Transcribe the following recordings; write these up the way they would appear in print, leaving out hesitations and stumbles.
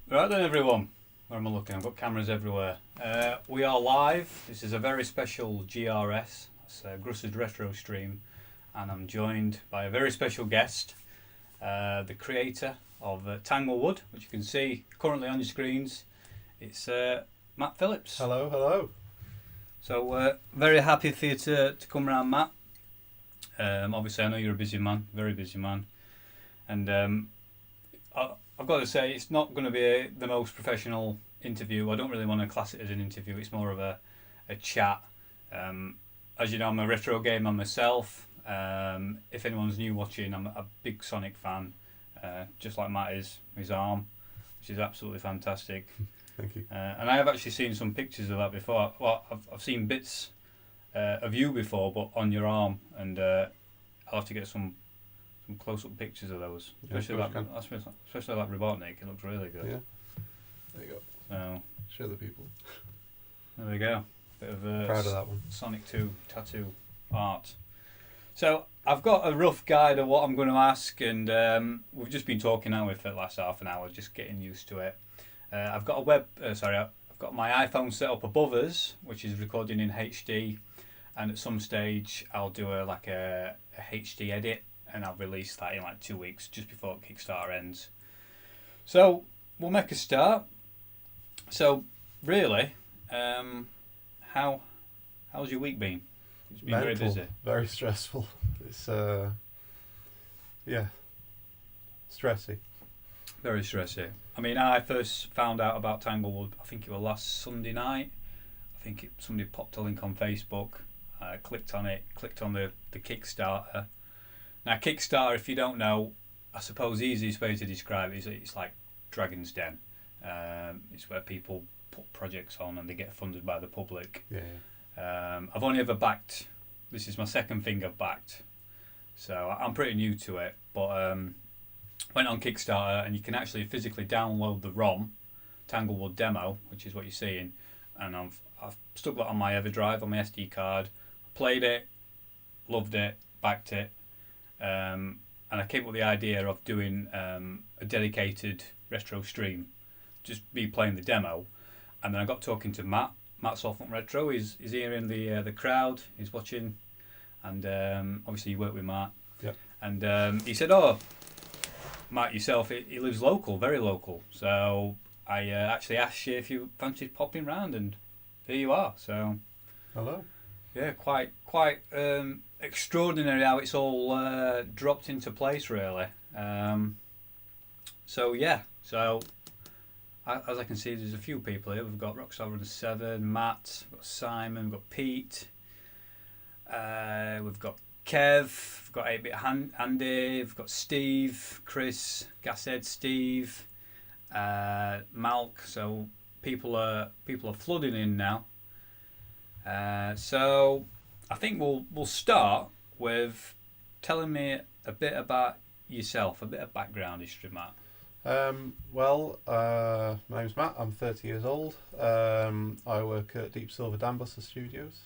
Right then, everyone. Where am I looking? I've got cameras everywhere. We are live. This is a very special GRS. It's GRUSS's retro stream, and I'm joined by a very special guest, the creator of Tanglewood, which you can see currently on your screens. It's Matt Phillips. Hello, hello. So very happy for you to come round, Matt. Obviously, I know you're a busy man, very busy man, and I've got to say, it's not going to be the most professional interview. I don't really want to class it as an interview. It's more of a chat. As you know, I'm a retro gamer myself. If anyone's new watching, I'm a big Sonic fan, just like Matt is, his arm, which is absolutely fantastic. Thank you. And I have actually seen some pictures of that before. Well, I've seen bits of you before, but on your arm, and I'll have to get some close-up pictures of those, especially that Robotnik. It looks really good. Yeah. There you go. So Show the people. there we go. Bit of Proud of that one. Sonic 2 tattoo art. So I've got a rough guide of what I'm going to ask, and we've just been talking now for the last half an hour, just getting used to it. I've got I've got my iPhone set up above us, which is recording in HD, and at some stage I'll do a HD edit, and I'll release that in like 2 weeks, just before Kickstarter ends. So we'll make a start. So really, how's your week been? It's been Mental, very busy. very stressful. It's stressy. Very stressy. I mean, I first found out about Tanglewood, I think it was last Sunday night. I think somebody popped a link on Facebook. I clicked on it, clicked on the Kickstarter. Now, Kickstarter, if you don't know, I suppose the easiest way to describe it is it's like Dragon's Den. It's where people put projects on and they get funded by the public. Yeah. I've only ever backed, this is my second thing I've backed, so I'm pretty new to it, but went on Kickstarter, and you can actually physically download the ROM, Tanglewood demo, which is what you're seeing, and I've stuck that on my EverDrive, on my SD card, played it, loved it, backed it, and I came up with the idea of doing a dedicated retro stream, just me playing the demo, and then I got talking to Matt Softfront Retro. He's here in the crowd, he's watching, and obviously you work with Matt. Yep. And he said, "Oh, Matt yourself, he lives local, very local, so I actually asked you if you fancied popping round, and here you are." So Hello. yeah, quite extraordinary how it's all dropped into place, really. So as I can see, there's a few people here. We've got Rockstar Runner 7, Matt, we've got Simon, we've got Pete, we've got Kev, we've got 8-Bit Andy, we've got Steve, Chris, Gashead, Steve, Malk. So people are flooding in now. So I think we'll start with telling me a bit about yourself, a bit of background history, Matt. My name's Matt. I'm 30 years old. I work at Deep Silver Dambuster Studios,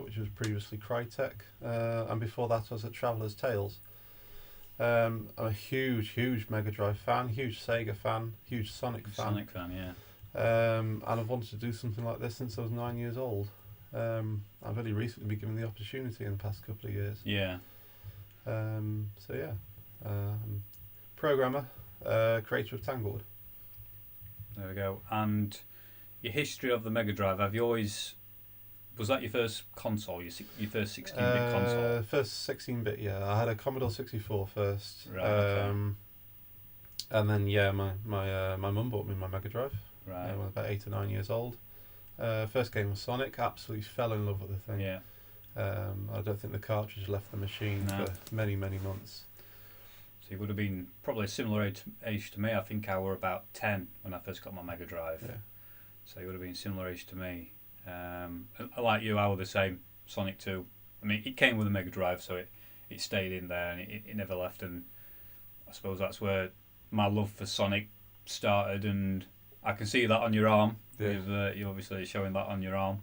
which was previously Crytek, and before that I was at Traveller's Tales. I'm a huge Mega Drive fan, huge Sega fan, huge Sonic fan. Sonic fan, yeah. And I've wanted to do something like this since I was 9 years old. I've only recently been given the opportunity in the past couple of years. Yeah. Programmer, creator of Tanglewood. There we go. And your history of the Mega Drive, was that your first console, your first 16-bit console? First 16-bit, yeah. I had a Commodore 64 first. Right, okay. And then, my mum bought me my Mega Drive. Right. When I was about 8 or 9 years old. First game was Sonic. Absolutely fell in love with the thing. Yeah. I don't think the cartridge left the machine for many months. So you would have been probably a similar age to me. I think I were about 10 when I first got my Mega Drive. Yeah. So you would have been similar age to me. Like you, I were the same. Sonic 2. I mean, it came with a Mega Drive, so it stayed in there, and it never left. And I suppose that's where my love for Sonic started, and I can see that on your arm. Yeah. You're obviously showing that on your arm,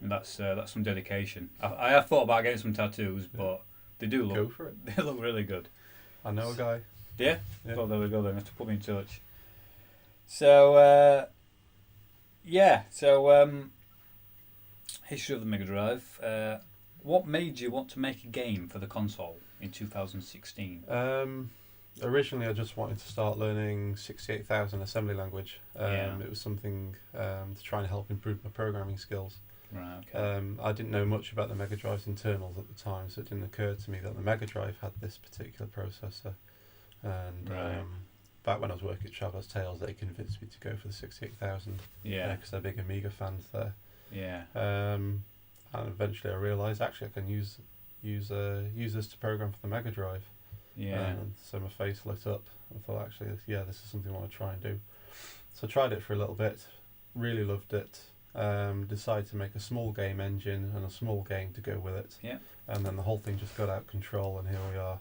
and that's some dedication. I have thought about getting some tattoos, but they do look. Go for it. They look really good. I know a guy. Yeah? Yeah. Oh, there we go then. Have to put me in touch. So yeah, so history of the Mega Drive. What made you want to make a game for the console in 2016? Originally, I just wanted to start learning 68,000 assembly language. Yeah. It was something to try and help improve my programming skills. Right. Okay. I didn't know much about the Mega Drive's internals at the time, so it didn't occur to me that the Mega Drive had this particular processor. And Right. back when I was working at Traveller's Tales, they convinced me to go for the 68,000 Yeah. because they're big Amiga fans there. Yeah. And eventually I realised actually I can use this to program for the Mega Drive. Yeah. And so my face lit up. I thought, actually, yeah, this is something I want to try and do. So I tried it for a little bit, really loved it. Decided to make a small game engine and a small game to go with it. Yeah. And then the whole thing just got out of control, and here we are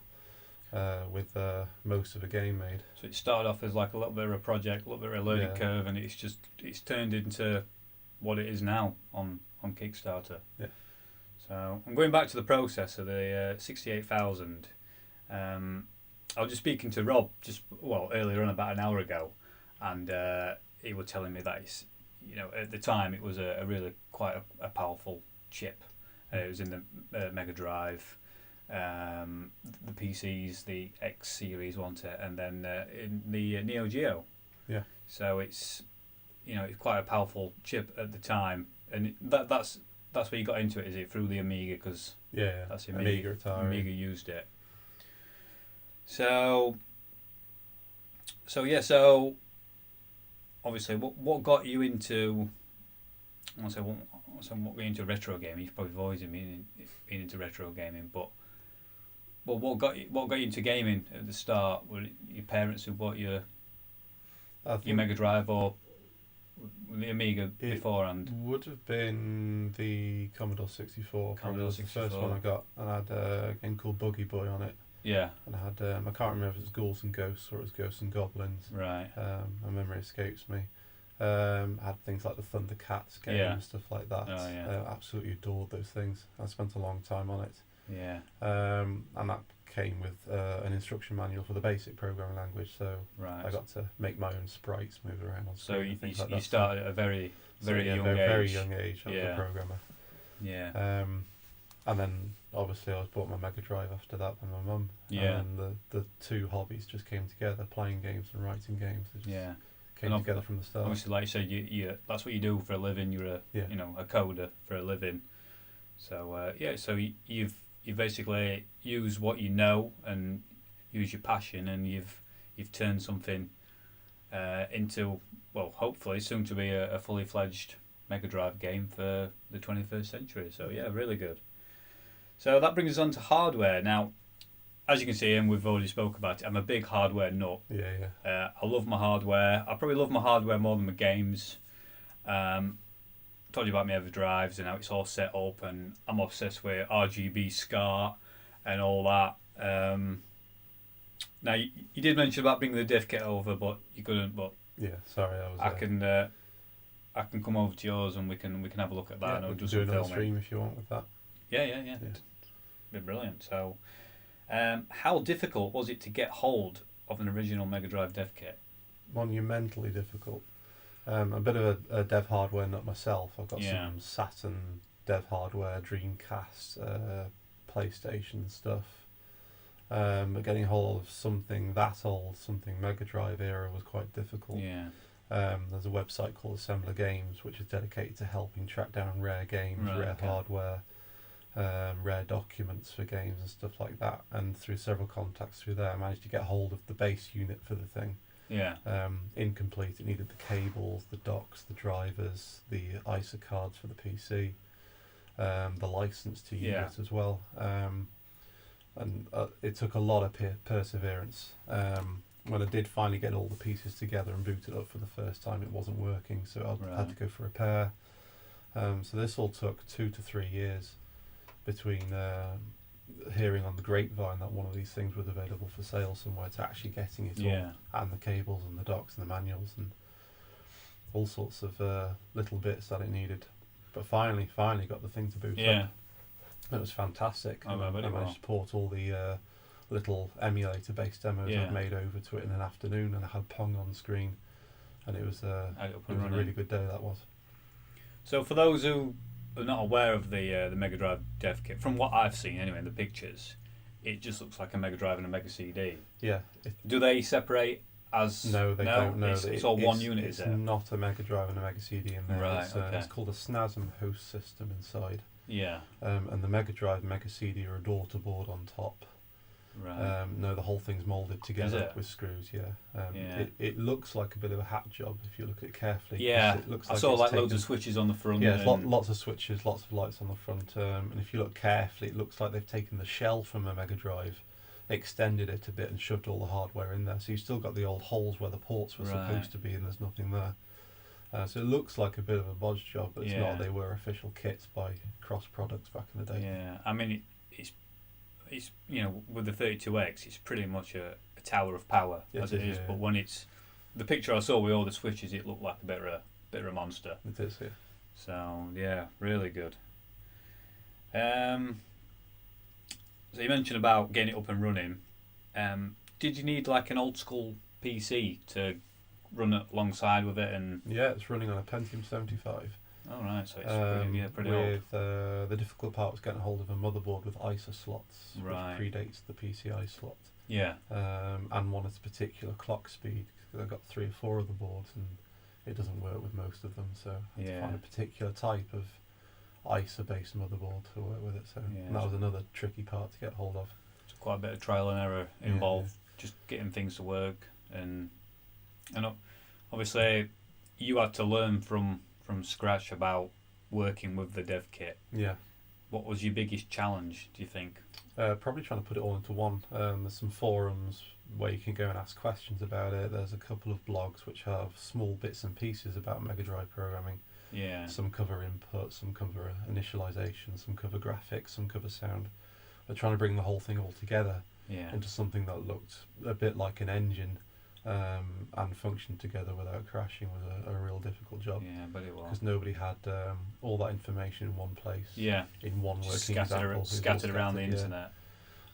with most of a game made. So it started off as like a little bit of a project, a little bit of a learning Yeah. curve, and it's turned into what it is now on Kickstarter. Yeah. So I'm going back to the process of the 68,000. I was just speaking to Rob earlier on about an hour ago, and he was telling me that it's, at the time it was a really quite a powerful chip. It was in the Mega Drive, the PCs, the X series want it, and then in the Neo Geo. Yeah. So it's it's quite a powerful chip at the time, and that's where you got into it. Is it through the Amiga? Because Yeah, that's Amiga Atari. Amiga used it. So obviously, what got you into? What got you into retro gaming? You've probably always been into retro gaming, but what got you into gaming at the start? Were it your parents who bought your Mega Drive, or the Amiga beforehand? Would have been the Commodore 64. Commodore Was the 64. first one I got, and I had a game called Buggy Boy on it. Yeah. And I had I can't remember if it was Ghouls and Ghosts or it was Ghosts and Goblins. Right. My memory escapes me. I had things like the Thundercats game and stuff like that. Oh, yeah. Absolutely adored those things. I spent a long time on it. Yeah. And that came with an instruction manual for the basic programming language, so Right. I got to make my own sprites, move around on So screen you and things like that. started at a very young age. Very young age. I was Yeah. a programmer. Yeah. And then obviously I was bought my Mega Drive after that by my mum. Yeah. And the two hobbies just came together, playing games and writing games. They just Yeah. came And together from the start. Obviously, like you said, you that's what you do for a living. You're a coder for a living. So so you've basically used what you know and use your passion, and you've turned something into, well, hopefully soon to be a fully fledged Mega Drive game for the 21st century. So yeah, really good. So that brings us on to hardware. Now, as you can see, and we've already spoke about it, I'm a big hardware nut. Yeah. I love my hardware. I probably love my hardware more than my games. Told you about my EverDrives and how it's all set up, and I'm obsessed with RGB SCART and all that. Now you did mention about bringing the diff kit over, but you couldn't. But Yeah, sorry, I was. I can come over to yours and we can have a look at that. Yeah, and we I'll can do do some another filming. stream if you want with that. Yeah. Be brilliant. So, how difficult was it to get hold of an original Mega Drive dev kit? Monumentally difficult. A bit of a dev hardware nut myself. I've got Yeah. some Saturn dev hardware, Dreamcast, PlayStation stuff. But getting hold of something that old, something Mega Drive era, was quite difficult. Yeah. There's a website called Assembler Games, which is dedicated to helping track down rare games, Right, rare okay. hardware, rare documents for games and stuff like that. And through several contacts through there, I managed to get hold of the base unit for the thing. Yeah. Incomplete. It needed the cables, the docks, the drivers, the ISA cards for the PC, the license to use it as well. And it took a lot of perseverance. When I did finally get all the pieces together and boot it up for the first time, it wasn't working, so I had to go for repair. So this all took 2 to 3 years between hearing on the grapevine that one of these things was available for sale somewhere to actually getting it all, and the cables and the docks and the manuals and all sorts of little bits that it needed. But finally got the thing to boot up. It was fantastic. I managed to port all the little emulator-based demos I'd made over to it in an afternoon, and I had Pong on screen. and it was a Had it up and running. really good day, that was. So for those who are not aware of the Mega Drive dev kit, from what I've seen anyway in the pictures, it just looks like a Mega Drive and a Mega CD. Yeah. Do they separate as... No, they don't. No, it's all one unit, it's is it? not a Mega Drive and a Mega CD in there. Right, It's, okay. it's called a SNASM host system inside. Yeah, And the Mega Drive and Mega CD are a daughter board on top. right. No, the whole thing's moulded together it? with screws, yeah. Yeah. It looks like a bit of a hat job if you look at it carefully. 'cause Yeah, it looks I like saw it's like loads taken- of switches on the front. Yeah, it's and- lots of switches, lots of lights on the front. And if you look carefully, it looks like they've taken the shell from a Mega Drive, extended it a bit and shoved all the hardware in there. So you've still got the old holes where the ports were Right. supposed to be and there's nothing there. So it looks like a bit of a bodge job, but it's Yeah. not. They were official kits by Cross Products back in the day. Yeah, I mean, it's with the 32X, it's pretty much a tower of power Yes, as it it is. is, But yeah. when it's the picture I saw with all the switches, it looked like a bit of a monster. It is, yeah. So yeah, really good. So you mentioned about getting it up and running. Did you need like an old school PC to run it alongside with it? And Yeah, it's running on a Pentium 75. oh right, so it's pretty old. with the difficult part was getting hold of a motherboard with ISA slots, Right. which predates the PCI slot, Yeah, and wanted a particular clock speed. Because I've got 3 or 4 of the boards, and it doesn't work with most of them. So I had to Yeah. find a particular type of ISA-based motherboard to work with it. So Yeah. and that was another tricky part to get hold of. it's quite a bit of trial and error Yeah, involved, just getting things to work, and obviously you had to learn from scratch about working with the dev kit. Yeah. What was your biggest challenge, do you think? Probably trying to put it all into one. There's some forums where you can go and ask questions about it. There's a couple of blogs which have small bits and pieces about Mega Drive programming. Yeah, Some cover input, some cover initialization, some cover graphics, some cover sound. They're trying to bring the whole thing all together yeah, into something that looked a bit like an engine, and functioned together without crashing was a real difficult job. yeah, but it was. Because nobody had all that information in one place, Yeah, in one working scattered, example. It was all scattered around the scattered, yeah. internet.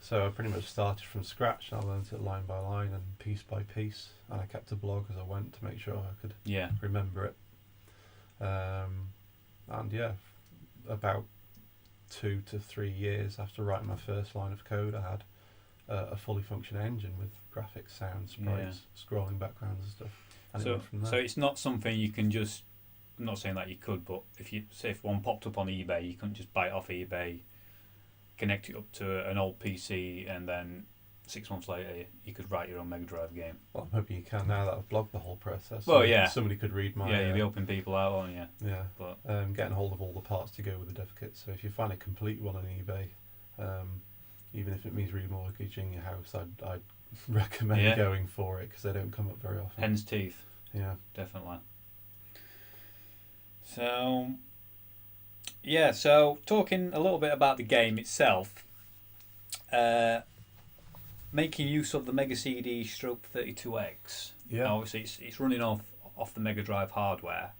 So I pretty much started from scratch. I learned it line by line and piece by piece, and I kept a blog as I went to make sure I could Yeah, remember it. And yeah, about 2 to 3 years after writing my first line of code, I had a fully functioning engine with graphics, sound, sprites, scrolling backgrounds and stuff. And it so went from there. so it's not something you can just. I'm not saying that you could, but if one popped up on eBay, you couldn't just buy it off eBay, connect it up to an old PC, and then 6 months later you could write your own Mega Drive game. Well, I'm hoping you can now that I've blogged the whole process. Well, So yeah. somebody could read my. Yeah, you'll be helping people out, aren't you? Yeah. But Getting hold of all the parts to go with the dev kit. So if you find a complete one on eBay, even if it means remortgaging your house, I'd recommend Yeah. going for it because they don't come up very often. hen's teeth, Yeah. definitely. So yeah, so talking a little bit about the game itself, making use of the Mega CD stroke 32X. Yeah. Obviously, it's running off the Mega Drive hardware.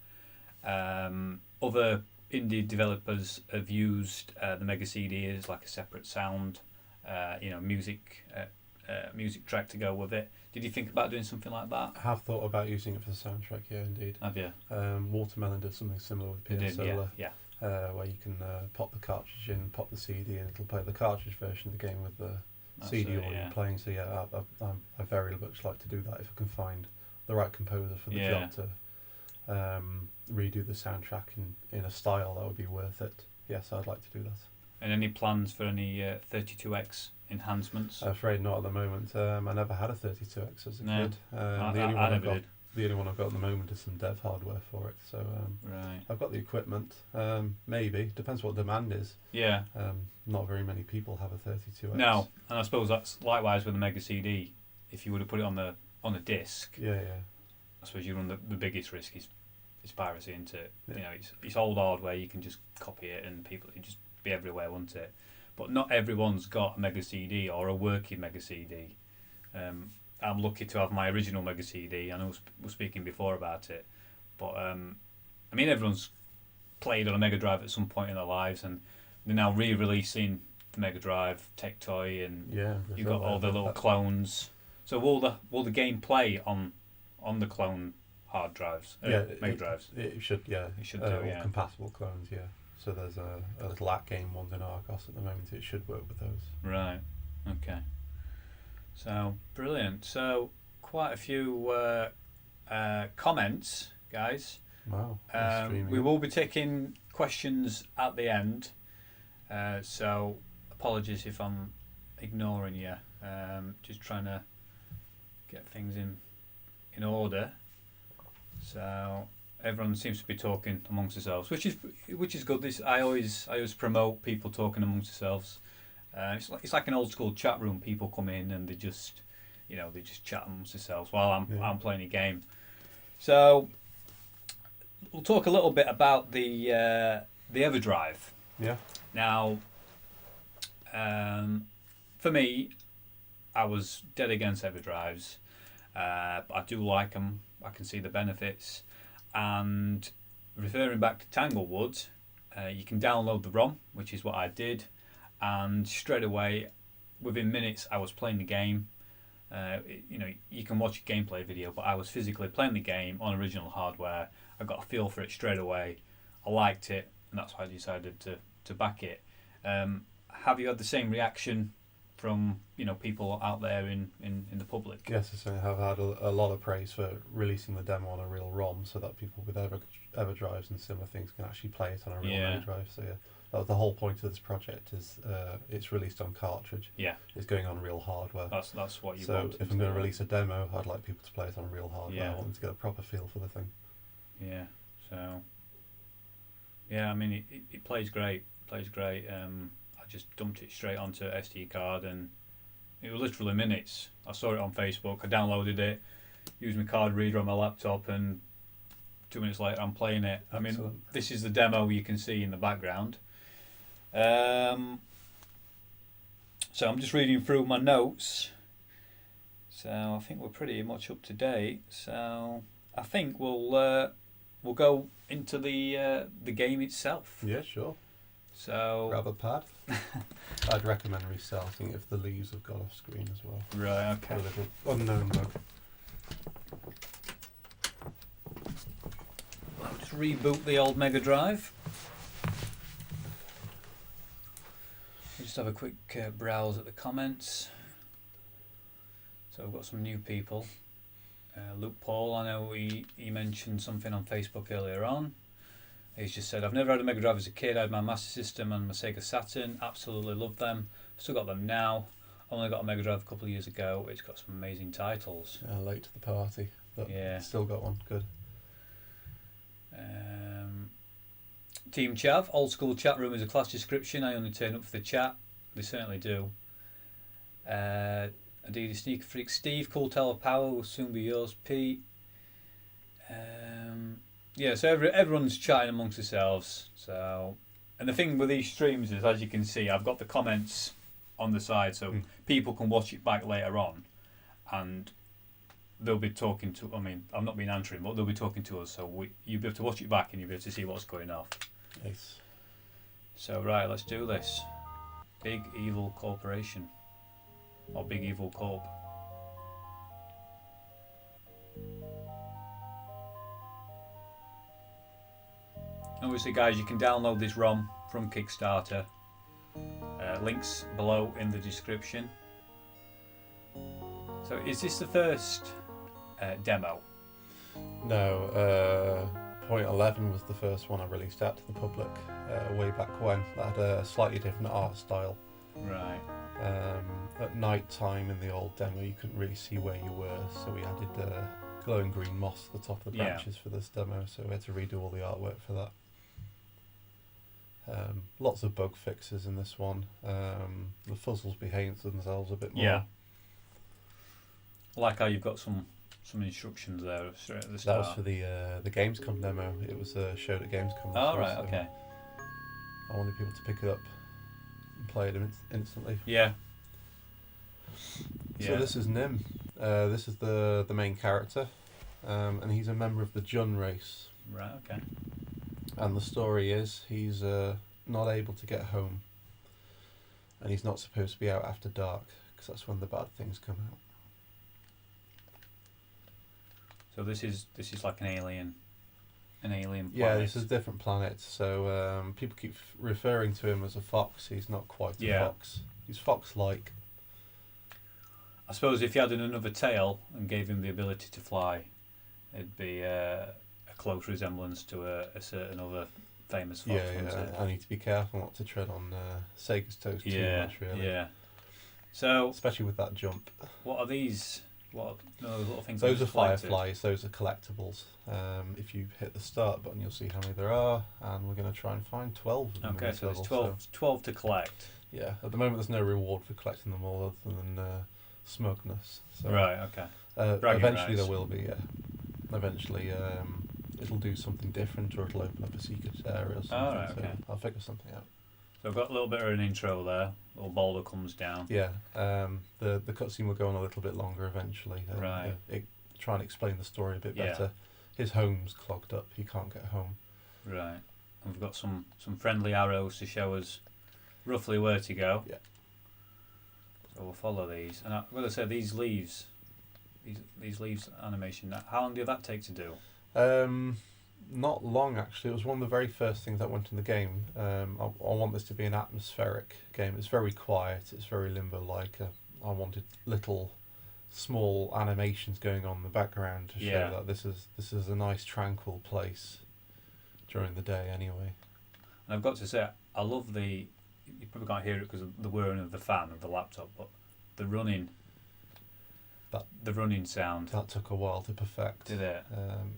Other indie developers have used the Mega CD as like a separate sound, music track to go with it. Did you think about doing something like that? I have thought about using it for the soundtrack, yeah, indeed. Have you? Watermelon did something similar with You PS did, yeah, Solar, yeah. where you can pop the cartridge in, pop the CD, and it'll play the cartridge version of the game with the That's CD it, audio yeah. playing. So yeah, I very much like to do that if I can find the right composer for the Yeah. job to redo the soundtrack in a style that would be worth it. Yes, I'd like to do that. And any plans for any 32X enhancements? I'm afraid not at the moment. I never had a 32X as a No. kid. I The only one I've never got, did. the only one I've got at the moment is some dev hardware for it. So Right. I've got the equipment. Maybe depends what demand is. Yeah. Not very many people have a 32X. No, and I suppose that's likewise with the Mega CD. If you would have put it on the disc, Yeah. I suppose you run the biggest risk is piracy into it. Yeah. You know, it's old hardware. You can just copy it, and people it just be everywhere, won't it? But not everyone's got a Mega CD or a working Mega CD. I'm lucky to have my original Mega CD. I know we're speaking before about it, but I mean everyone's played on a Mega Drive at some point in their lives, and they're now re-releasing the Mega Drive Tech Toy, and Yeah. you've got all the little clones. So will the game play on the clone hard drives, Yeah, Mega Drives. It should, yeah. It should do, or yeah. compatible clones, yeah. So there's a little at-game ones in Argos at the moment. It should work with those. Right. Okay. So brilliant. So quite a few comments, guys. Wow. We will be taking questions at the end. So apologies if I'm ignoring you. Just trying to get things in order. So everyone seems to be talking amongst themselves, which is good. This I always promote people talking amongst themselves. It's like an old school chat room. People come in and they just chat amongst themselves while I'm playing a game. So we'll talk a little bit about the EvaDrive. Yeah. Now, for me, I was dead against EvaDrives. But I do like them. I can see the benefits. And referring back to Tanglewood, you can download the ROM, which is what I did. And straight away, within minutes, I was playing the game. You can watch a gameplay video, but I was physically playing the game on original hardware. I got a feel for it straight away. I liked it, and that's why I decided to back it. Have you had the same reaction from people out there in the public? Yes, I certainly have had a lot of praise for releasing the demo on a real ROM, so that people with EvaDrives and similar things can actually play it on a real Mega Drive. So yeah, that was the whole point of this project. Is it's released on cartridge. Yeah, it's going on real hardware. That's what you so want. So if I'm going to release a demo, I'd like people to play it on real hardware. Yeah. I want them to get a proper feel for the thing. Yeah. So. Yeah, I mean it plays great. I just dumped it straight onto SD card, and it was literally minutes. I saw it on Facebook. I downloaded it, used my card reader on my laptop, and 2 minutes later I'm playing it. I mean, this is the demo you can see in the background. So I'm just reading through my notes. So I think we're pretty much up to date. So I think we'll go into the game itself. Yeah, sure. So grab a pad. I'd recommend restarting if the leaves have got off screen as well. Right, okay. A little unknown bug. I'll just reboot the old Mega Drive. I'll just have a quick browse at the comments. So we've got some new people. Luke Paul, I know he mentioned something on Facebook earlier on. He's just said, I've never had a Mega Drive as a kid. I had my Master System and my Sega Saturn. Absolutely love them. Still got them now. Only got a Mega Drive a couple of years ago. It's got some amazing titles. Late to the party. But yeah. Still got one. Good. Team Chav, old school chat room is a class description. I only turn up for the chat. They certainly do. Adidas Sneaker Freak Steve, Cool Tower Power will soon be yours, Pete. Yeah, so everyone's chatting amongst themselves. So, and the thing with these streams is, as you can see, I've got the comments on the side, so people can watch it back later on, and they'll be talking to. I mean, I've not been answering, but they'll be talking to us. So you'll be able to watch it back, and you'll be able to see what's going on. Nice. So right, let's do this. Big Evil Corporation, or Big Evil Corp. Obviously, guys, you can download this ROM from Kickstarter. Links below in the description. So, is this the first demo? No, Point 11 was the first one I released out to the public way back when. That had a slightly different art style. Right. At night time in the old demo, you couldn't really see where you were, so we added glowing green moss at the top of the branches for this demo, so we had to redo all the artwork for that. Lots of bug fixes in this one. The fuzzles behave themselves a bit more. Yeah. I like how you've got some instructions there straight at the start. That was for the Gamescom demo. It was showed at Gamescom. Oh, right, okay. I wanted people to pick it up and play it instantly. Yeah. So this is Nymn. This is the main character, and he's a member of the Jun race. Right, okay. And the story is he's not able to get home, and he's not supposed to be out after dark because that's when the bad things come out. So this is like an alien planet. Yeah, this is a different planet. So people keep referring to him as a fox. He's not quite a fox. He's fox-like. I suppose if you had another tail and gave him the ability to fly, it'd be a close resemblance to a certain other famous fox. Yeah. I need to be careful not to tread on Sega's toes too much, really. Yeah. So, especially with that jump. What are these? What little things? Those are fireflies. Those are collectibles. If you hit the start button, you'll see how many there are, and we're going to try and find 12 of them. Okay, so there's 12 to collect. Yeah, at the moment there's no reward for collecting them all other than smugness. So, right, okay. Eventually there will be, yeah. Eventually it'll do something different, or it'll open up a secret area or something. Oh, right, okay. So I'll figure something out. So I've got a little bit of an intro there. A little boulder comes down. Yeah, the cutscene will go on a little bit longer eventually. Right. Try and explain the story a bit better. His home's clogged up. He can't get home. Right. And we've got some friendly arrows to show us roughly where to go. Yeah. So we'll follow these. And I've got to say, these leaves animation, how long did that take to do? Not long, actually. It was one of the very first things that went in the game. I want this to be an atmospheric game. It's very quiet. It's very Limbo-like. I wanted little, small animations going on in the background to show that this is a nice, tranquil place during the day. Anyway. And I've got to say, I love the. You probably can't hear it because of the whirring of the fan of the laptop, but the running. The running sound. That took a while to perfect. Did it?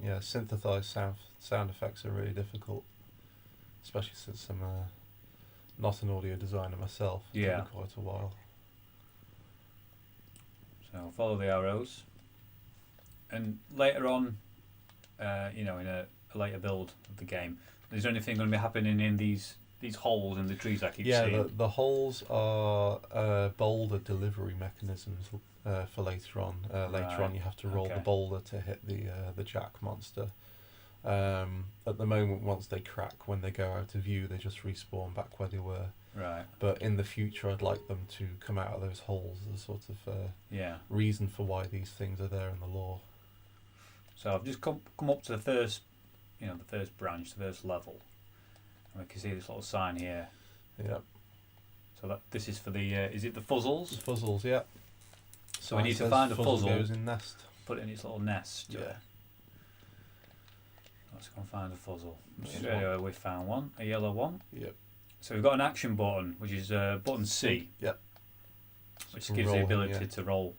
Yeah, synthesized sound effects are really difficult, especially since I'm not an audio designer myself. It took me quite a while. So follow the arrows, and later on, in a later build of the game, is there anything going to be happening in these holes in the trees I keep seeing? Yeah, the holes are boulder delivery mechanisms for later on. Later on, you have to roll the boulder to hit the jack monster. At the moment, once they crack, when they go out of view, they just respawn back where they were. Right. But in the future, I'd like them to come out of those holes as a sort of reason for why these things are there in the lore. So I've just come up to the first branch, the first level. And we can see this little sign here. Yeah. So this is for the is it the fuzzles? The fuzzles, yeah. So we need to find a fuzzle. Goes in nest. Put it in its little nest. Yeah. Let's go and find a fuzzle. Straight away we found one, a yellow one. Yep. So we've got an action button, which is button C. Yep. Which gives the ability to roll.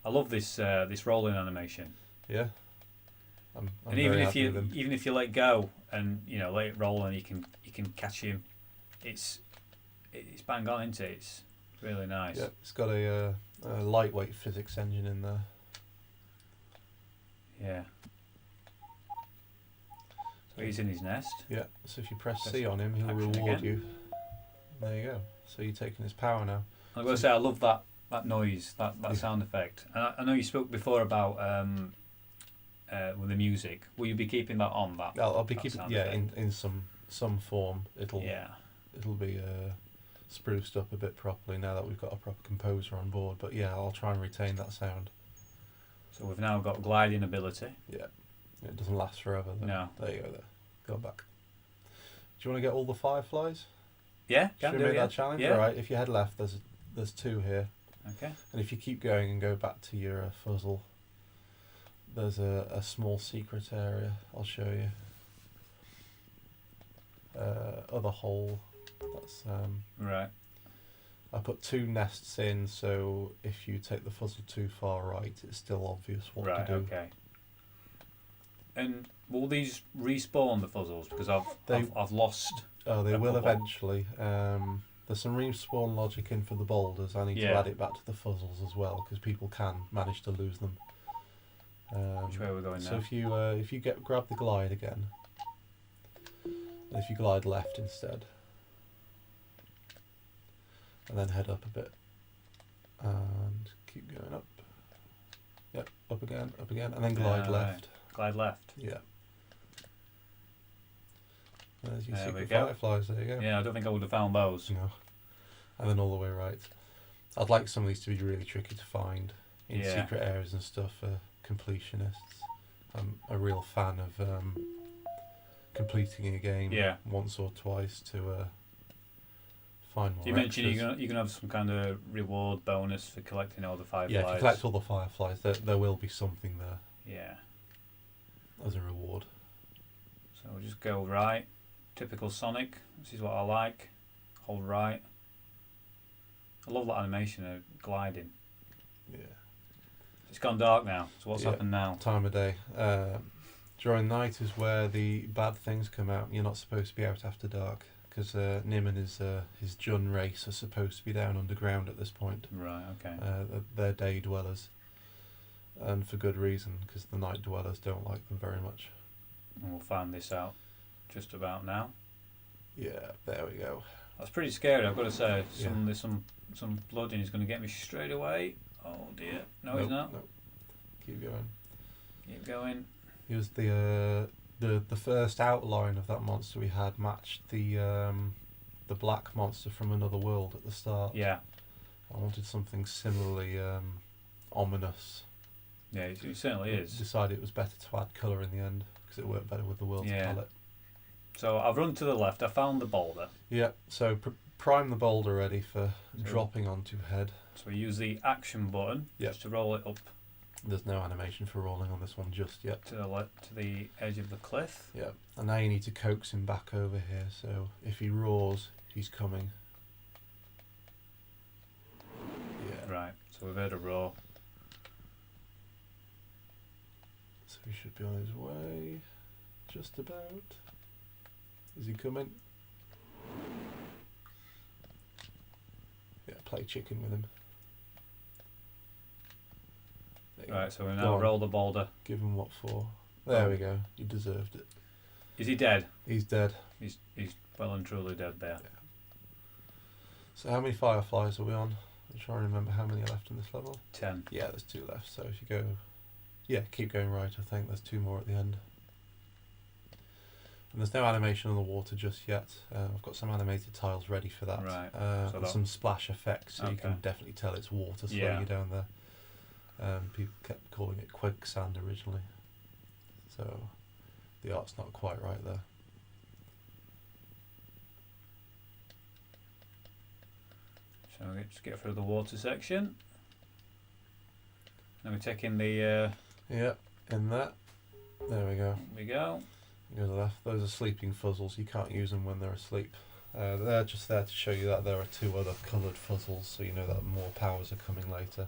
I love this rolling animation. Yeah. I'm and even if you let go and let it roll and you can catch him, it's bang on, isn't it? It's really nice. Yeah, it's got a lightweight physics engine in there. Yeah. So he's in his nest. Yeah. So if you press C on him, he'll reward you. There you go. So you're taking his power now. I've got to say, I love that noise, that sound effect. And I know you spoke before about with the music. Will you be keeping that on? I'll be keeping in some form. It'll be spruced up a bit properly now that we've got a proper composer on board. But yeah, I'll try and retain that sound. So we've now got gliding ability. Yeah, it doesn't last forever though. No. There you go. There, go back. Do you want to get all the fireflies? Yeah, should we make that challenge? Yeah. All right. If you head left, there's 2 here. Okay. And if you keep going and go back to your fuzzle, there's a small secret area. I'll show you. Other hole. That's right. I put 2 nests in, so if you take the fuzzle too far right, it's still obvious what to do. Okay. And will these respawn the fuzzles? Because I've lost. Oh, they will eventually. There's some respawn logic in for the boulders. I need to add it back to the fuzzles as well, because people can manage to lose them. Which way are we going now? So if you grab the glide again, and if you glide left instead, and then head up a bit, and keep going up. Yep, up again, and then glide left. Right. Glide left. Yeah. There's your secret fireflies. There you go. Yeah, I don't think I would have found those. No. And then all the way right. I'd like some of these to be really tricky to find in secret areas and stuff for completionists. I'm a real fan of completing a game Yeah. once or twice to find more You mentioned extras. you're gonna have some kind of reward bonus for collecting all the fireflies. Yeah, if you collect all the fireflies, there will be something there Yeah. as a reward. So we'll just go right. Typical Sonic. This is what I like. Hold right. I love that animation of gliding. Yeah. It's gone dark now. So what's Yeah. happened now? Time of day. During night is where the bad things come out. You're not supposed to be out after dark because Nymn and his Jun race are supposed to be down underground at this point. Right. Okay. They're day dwellers, and for good reason because the night dwellers don't like them very much. And we'll find this out just about now. Yeah, there we go. That's pretty scary. I've got to say. Yeah. There's some blood and he's going to get me straight away. Oh dear. No, he's not. Nope. Keep going. Keep going. He was the first outline of that monster we had matched the black monster from Another World at the start. Yeah. I wanted something similarly ominous. Yeah, it certainly is. Decided it was better to add colour in the end because it worked better with the world's Yeah. palette. So I've run to the left. I found the boulder. Yeah, so prime the boulder ready for So- dropping onto head. So we use the action button Yep. just to roll it up There's no animation for rolling on this one just yet. to the edge of the cliff. Yeah, and now you need to coax him back over here, so if he roars, he's coming. Yeah, Right. So we've heard a roar. so he should be on his way, just about. Is he coming? Yeah, play chicken with him. There you go. Right. So we Go now on. roll the boulder. Give him what for. There Oh. we go, you deserved it. Is he dead? He's dead. He's well and truly dead there. So how many fireflies are we on? I'm trying to remember how many are left in this level. 10. Yeah, there's 2 left. So if you go, yeah, keep going right. I think there's 2 more at the end. And there's no animation on the water just yet. I've got some animated tiles ready for that. Right. So And that'll- some splash effects, so you Okay. can definitely tell it's water slowing Yeah. you down there. People kept calling it quicksand originally, so the art's not quite right there. So we just get through the water section. Then we take in the. Yeah, in that. There we go. We go. Go to the left. Those are sleeping fuzzles. You can't use them when they're asleep. They're just there to show you that there are 2 other coloured fuzzles, so you know that more powers are coming later.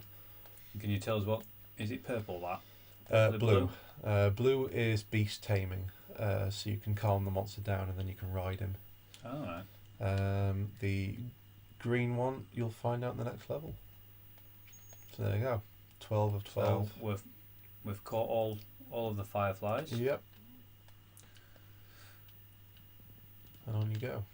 Can you tell us what? Is it purple that? The Blue. Blue is beast taming, so you can calm the monster down and then you can ride him. Oh, right. The green one you'll find out in the next level. So there you go. 12 of 12. So we've caught all of the fireflies. Yep. And on you go.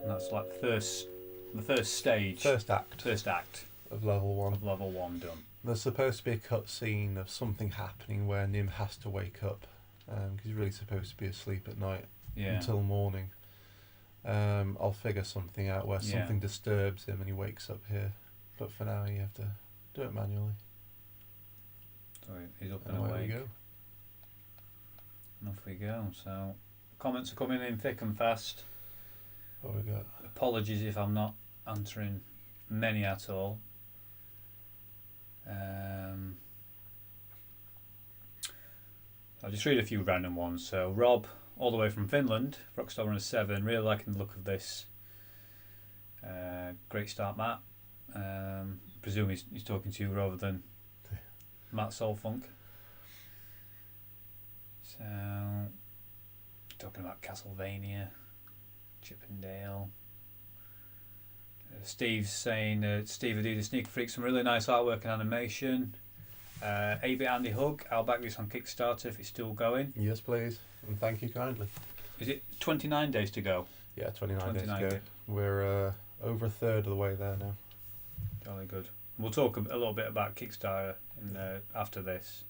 And that's like the first stage. First act First act of level 1. of level 1 done. There's supposed to be a cut scene of something happening where Nymn has to wake up because he's really supposed to be asleep at night Yeah. until morning. I'll figure something out where Yeah. something disturbs him and he wakes up here. But for now, you have to do it manually. So he's up And and away we awake. go. And off we go. So comments are coming in thick and fast. What we got? Apologies if I'm not answering many at all. I'll just read a few random ones. So Rob, all the way from Finland, Rockstar Runner 7, really liking the look of this. Great start, Matt. Presume he's talking to you rather than Matt Soulfunk. So, talking about Castlevania, Chippendale. Steve's saying, Steve Adidas Sneaker Freak, some really nice artwork and animation. 8-bit Andy Hug, I'll back this on Kickstarter if it's still going. Yes, please. And thank you kindly. Is it 29 days to go? Yeah, 29 days 29 ago. days. We're over a third of the way there now. Jolly good. We'll talk a little bit about Kickstarter after this.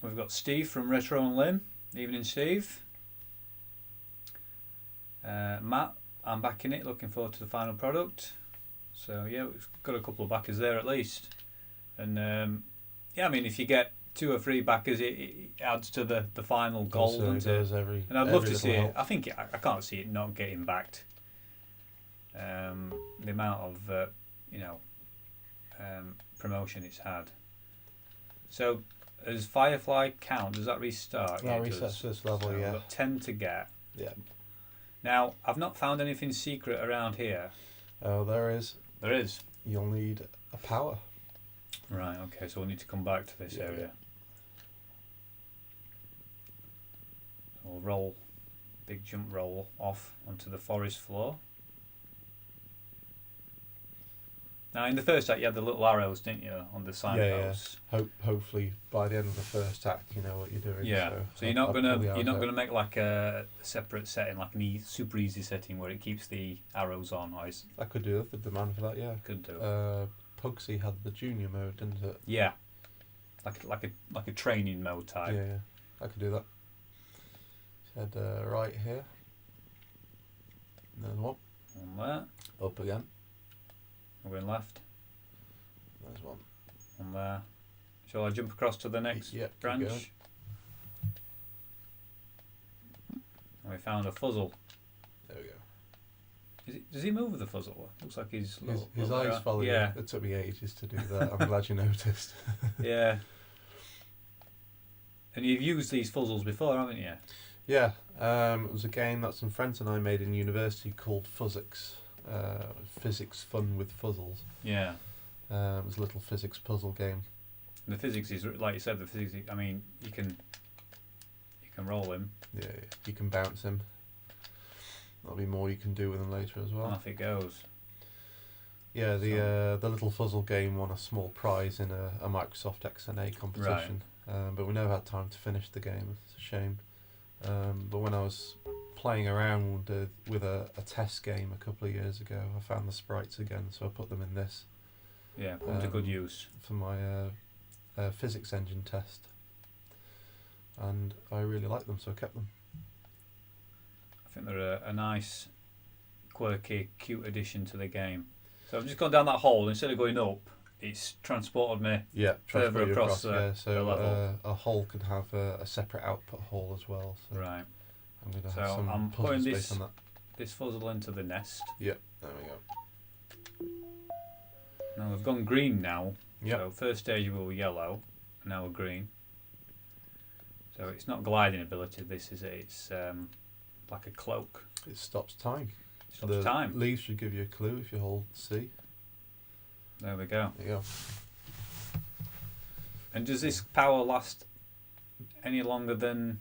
We've got Steve from Retro and Limb. Evening, Steve. Matt, I'm back in it. Looking forward to the final product. So yeah, we've got a couple of backers there at least. And yeah, I mean, if you get 2 or 3 backers, it adds to the final goal, Also, doesn't it? does every, And I'd every love to little see it. help. I think I can't see it not getting backed. The amount of promotion it's had. So, as Firefly count, does that restart? That Yeah, it resets does. this level, So yeah. We've got 10 to get. Yeah. Now, I've not found anything secret around here. Oh, there is. There is. You'll need a power. Right, okay, so we'll need to come back to this Yeah, area. We'll roll, big jump roll off onto the forest floor. Now, in the first act, you had the little arrows, didn't you, on the signposts? Hopefully, by the end of the first act, you know what you're doing. Yeah. So you're I'll not gonna pull the arrows out. make like a separate setting, like an super easy setting where it keeps the arrows on. Or is I could do it. The demand for that, yeah. could do. Pugsy had the junior mode, didn't it? Yeah. Like a training mode type. Yeah, I could do that. Head right here. There's one. On there. Up again. We're going left. There's one. On there. Shall I jump across to the next Yep, keep branch? going. And we found a fuzzle. There we go. Does he move with the fuzzle? Looks like he's His eyes follow Yeah. you. It took me ages to do that. I'm glad you noticed. Yeah. And you've used these fuzzles before, haven't you? Yeah, it was a game that some friends and I made in university called Physics. Physics fun with fuzzles. Yeah. It was a little physics puzzle game. And the physics is like you said. The physics. I mean, you can roll him. Yeah, you can bounce him. There'll be more you can do with him later as well. Off it goes. Yeah, the little puzzle game won a small prize in a Microsoft XNA competition. But we never had time to finish the game. It's a shame. But when I was playing around with a test game a couple of years ago, I found the sprites again, so I put them in this. Yeah, put them to good use. For my physics engine test. And I really like them, so I kept them. I think they're a nice, quirky, cute addition to the game. So I've just gone down that hole. Instead of going up, it's transported me further transport you across yeah, so the level. A hole can have a separate output hole as well. So Right. I'm going to So have some I'm puzzle putting space on that. this fuzzle into the nest. Yep, there we go. Now we've gone green now. Yep. So first stage we were yellow, now we're green. So it's not gliding ability, this is it. It's like a cloak. It stops time. Stops the time. leaves should give you a clue if you hold C. There we go. There you go. And does this power last any longer than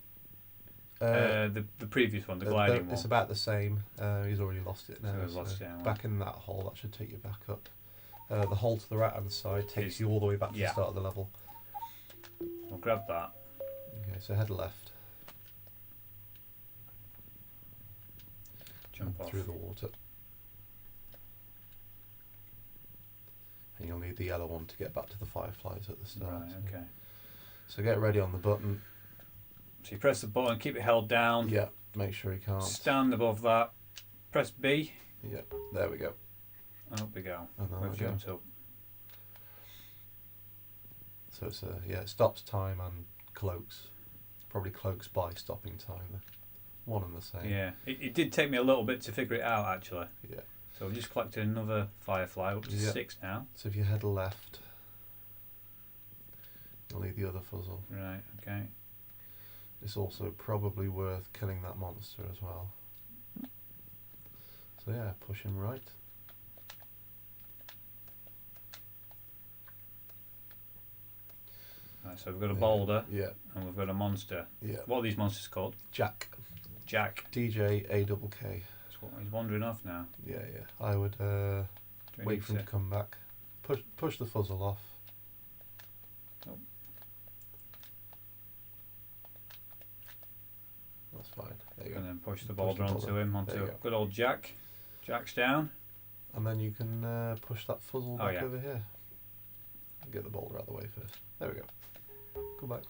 the previous one, the gliding one? It's about the same. He's already lost it now. So he's lost it, yeah. Back in that hole, that should take you back up. The hole to the right hand side takes you all the way back to the start of the level. We'll grab that. Okay, so head left. Jump off. Through the water. And you'll need the yellow one to get back to the fireflies at the start. Right, okay. So get ready on the button. So you press the button, keep it held down. Yeah, make sure you can't. Stand above that. Press B. Yeah, there we go. And up we go. And then We've we go. jumped up. So it's it stops time and cloaks. Probably cloaks by stopping time. One and the same. Yeah, it did take me a little bit to figure it out actually. Yeah. So we've just collected another firefly, up to 6 now. So if you head left, you'll need the other fuzzle. Right, okay. It's also probably worth killing that monster as well. So yeah, push him right. Right, so we've got a boulder Yeah, and we've got a monster. yeah. What are these monsters called? Jack. Jack. DJ A-double-K. That's what he's wandering off now. Yeah, yeah. I would Do we wait need for him to come back. Push the fuzzle off. Oh. That's fine. There you go. And then push the Push boulder the onto boulder. him, There onto you go. good old Jack. Jack's down. And then you can push that fuzzle Oh, back yeah. over here. Get the boulder out of the way first. There we go. Go back.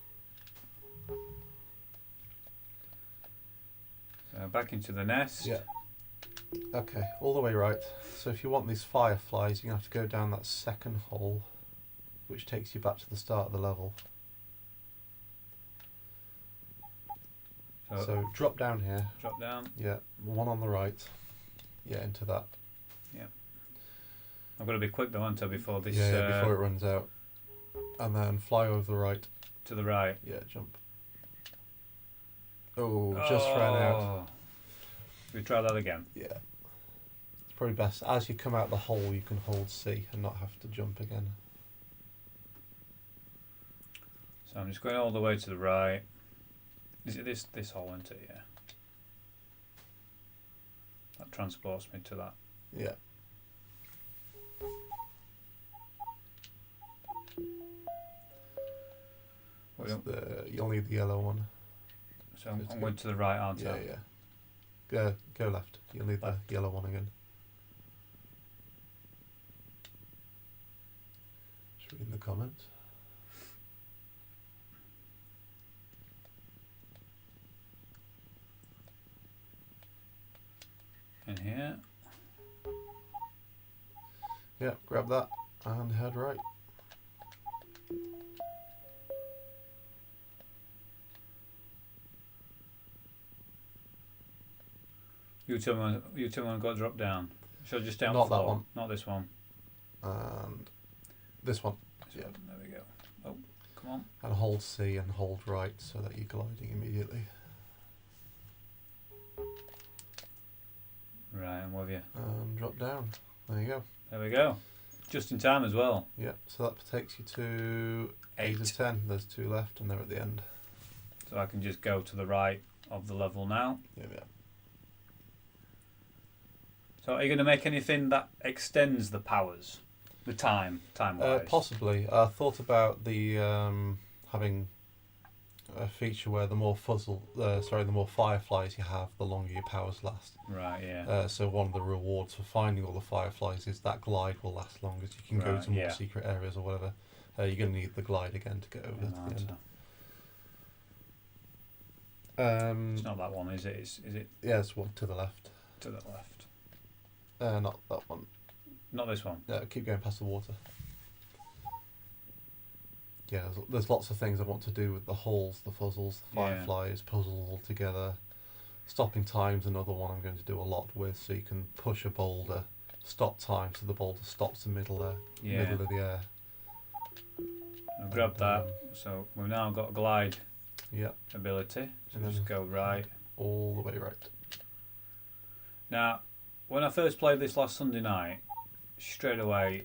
Back into the nest. Yeah. Okay, all the way right. So if you want these fireflies, you have to go down that second hole, which takes you back to the start of the level. So drop down here. Drop down. Yeah, one on the right. Yeah, into that. Yeah. I've got to be quick though, aren't I, before this... before it runs out. And then fly over the right. To the right. Yeah, jump. Oh, just ran out. We try that again. Yeah. It's probably best, as you come out the hole, you can hold C and not have to jump again. So I'm just going all the way to the right. Is it this hole, isn't it? Yeah. That transports me to that. Yeah. You'll need the yellow one. So I'm going to the right, aren't I? Yeah. Go left. You'll need the yellow one again. Just reading the comments. In here. Yeah, grab that and head right. You tell me when I've got to drop down. Should I just down Not the that floor? one. Not this one. And this one. Yeah. There we go. Oh, come on. And hold C and hold right so that you're gliding immediately. Right, I'm with you. And drop down. There you go. There we go. Just in time as well. Yeah, so that takes you to 8 of 10. There's 2 left and they're at the end. So I can just go to the right of the level now. Yeah. So are you going to make anything that extends the powers? The time-wise? Possibly. I thought about the having a feature where the more the more fireflies you have, the longer your powers last. Right, yeah. So one of the rewards for finding all the fireflies is that glide will last longer. So you can go to more secret areas or whatever. You're going to need the glide again to get over to the end. It's not that one, is it? Is it? Yeah, it's one to the left. To the left. Not that one. Not this one. Keep going past the water. Yeah, there's lots of things I want to do with the holes, the fuzzles, the fireflies, puzzle all together. Stopping time's another one I'm going to do a lot with, so you can push a boulder, stop time so the boulder stops in the middle of the air. I'll grab that. So we've now got a glide ability. So and just go right. All the way right. Now, when I first played this last Sunday night, straight away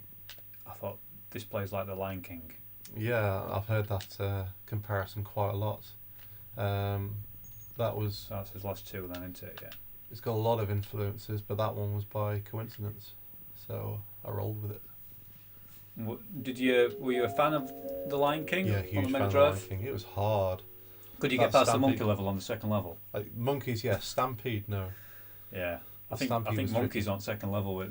I thought this plays like The Lion King. Yeah, I've heard that comparison quite a lot. So that's his last two then, isn't it? Yeah. It's got a lot of influences, but that one was by coincidence, so I rolled with it. Were you a fan of The Lion King? Yeah, huge on the fan Mega of Drive? The Lion King. It was hard. Could you get past the monkey level on the second level? Monkeys, yes. Stampede, no. Yeah, I think was monkeys on second level.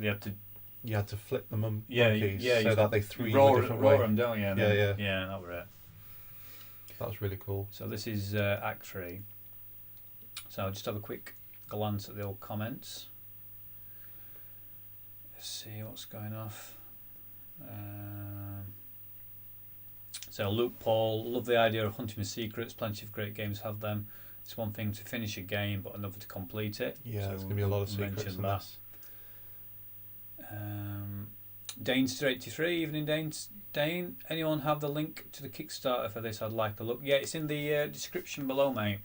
You had to flip the monkeys yeah, so that they threw you roar, a different roar way. them, don't you? Yeah, that was it. That was really cool. So this is Act 3. So I'll just have a quick glance at the old comments. Let's see what's going off. So Luke Paul, love the idea of hunting for secrets. Plenty of great games have them. It's one thing to finish a game, but another to complete it. Yeah, so there's going to be a lot of secrets in this. Danes383, evening Dane. Anyone have the link to the Kickstarter for this? I'd like a look. Yeah, it's in the description below, mate.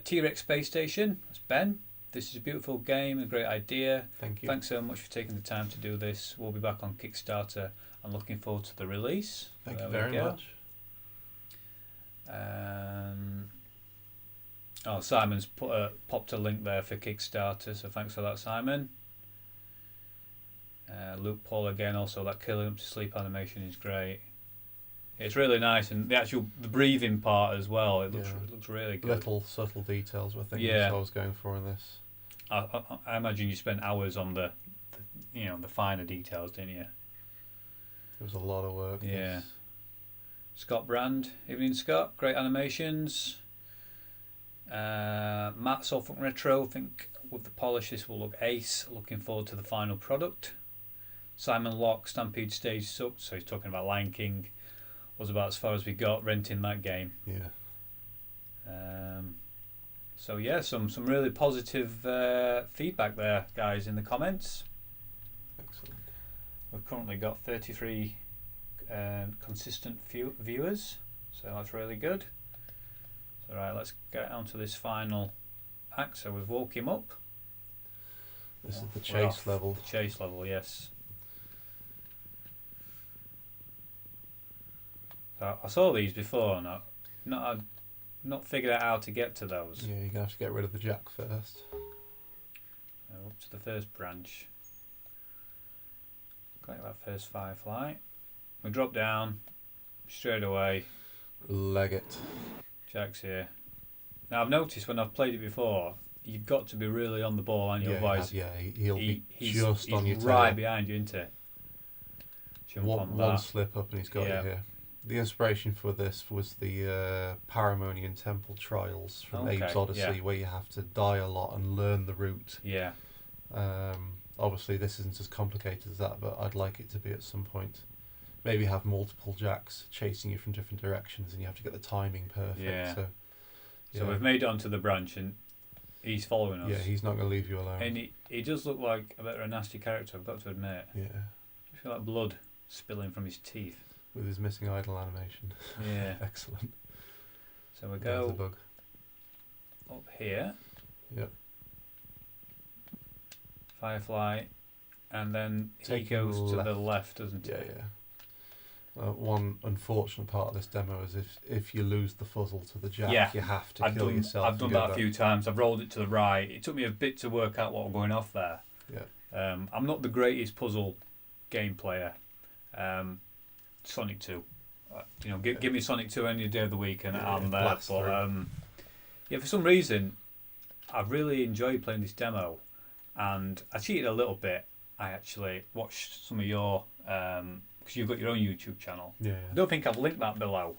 T-Rex Space Station, that's Ben. This is a beautiful game, a great idea. Thank you. Thanks so much for taking the time to do this. We'll be back on Kickstarter. I'm looking forward to the release. Thank you very much. Simon's popped a link there for Kickstarter, so thanks for that, Simon. Luke Paul again, also that killing up to sleep animation is great. It's really nice, and the breathing part as well. It looks really good. Little subtle details were things I was going for in this. I imagine you spent hours on the finer details, didn't you? It was a lot of work. Yeah. This. Scott Brand, evening Scott, great animations. Matt Suffolk Retro, think with the polish, this will look ace. Looking forward to the final product. Simon Locke, Stampede Stage sucked, so he's talking about Lion King. Was about as far as we got renting that game. Yeah. So yeah, some really positive feedback there, guys, in the comments. Excellent. We've currently got 33 consistent viewers, so that's really good. So right, let's get on to this final act. So we've woke him up. This is the chase level. The chase level, yes. So I saw these before, and I've not figured out how to get to those. Yeah, you're going to have to get rid of the jack first. Up to the first branch. Collect that first firefly. We drop down straight away. Leg it. Jack's here. Now I've noticed when I've played it before, you've got to be really on the ball, and otherwise he'll be just on your tail. right behind you, isn't he? Jump on that. One slip up and he's got you here. The inspiration for this was the Paramonian Temple Trials from Abe's Odyssey, where you have to die a lot and learn the route. Yeah. Obviously, this isn't as complicated as that, but I'd like it to be at some point. Maybe have multiple jacks chasing you from different directions, and you have to get the timing perfect. Yeah. So we've made it onto the branch, and he's following us. Yeah, he's not going to leave you alone. And he does look like a bit of a nasty character, I've got to admit. Yeah. I feel like blood spilling from his teeth. With his missing idle animation. Yeah. Excellent. So we go the bug. up here. Yep. Firefly, and then he goes to the left, doesn't he? Yeah. One unfortunate part of this demo is if you lose the fuzzle to the jack, you have to kill yourself. I've done that a few times. I've rolled it to the right. It took me a bit to work out what was going off there. Yeah. I'm not the greatest puzzle game player. Sonic 2. Give me Sonic 2 any day of the week and I'm there. But for some reason, I really enjoyed playing this demo, and I cheated a little bit. I actually watched some of your because you've got your own YouTube channel. Yeah. I don't think I've linked that below,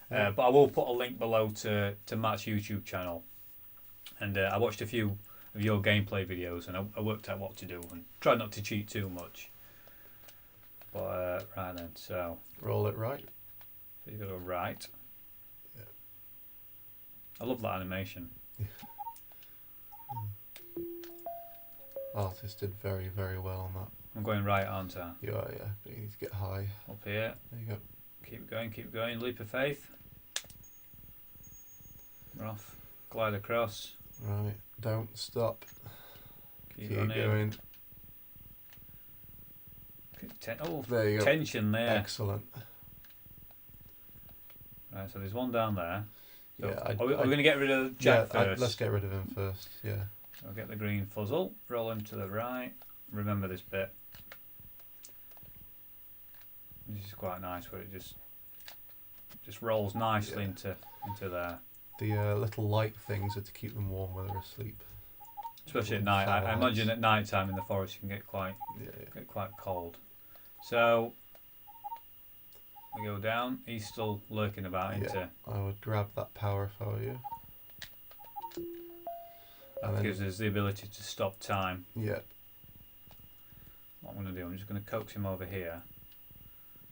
but I will put a link below to Matt's YouTube channel. And I watched a few of your gameplay videos, and I worked out what to do and tried not to cheat too much. But right then, so roll it right. So you go to right. Yeah. I love that animation. Artist did very, very well on that. I'm going right, aren't I? You are, yeah. But you need to get high. Up here. There you go. Keep going. Leap of faith. We're off. Glide across. Right. Don't stop. Keep going. There you go. Tension there. Excellent. Right, so there's one down there. So Yeah. are we going to get rid of Jack first? Let's get rid of him first. Yeah. I'll get the green fuzzle. Roll him to the right. Remember this bit. This is quite nice, where it just rolls nicely into there. The little light things are to keep them warm when they're asleep. Especially at night. I imagine at night time in the forest you can get quite cold. So we go down. He's still lurking about. I would grab that power if I were you. That gives us the ability to stop time. Yeah. What I'm going to do, I'm just going to coax him over here.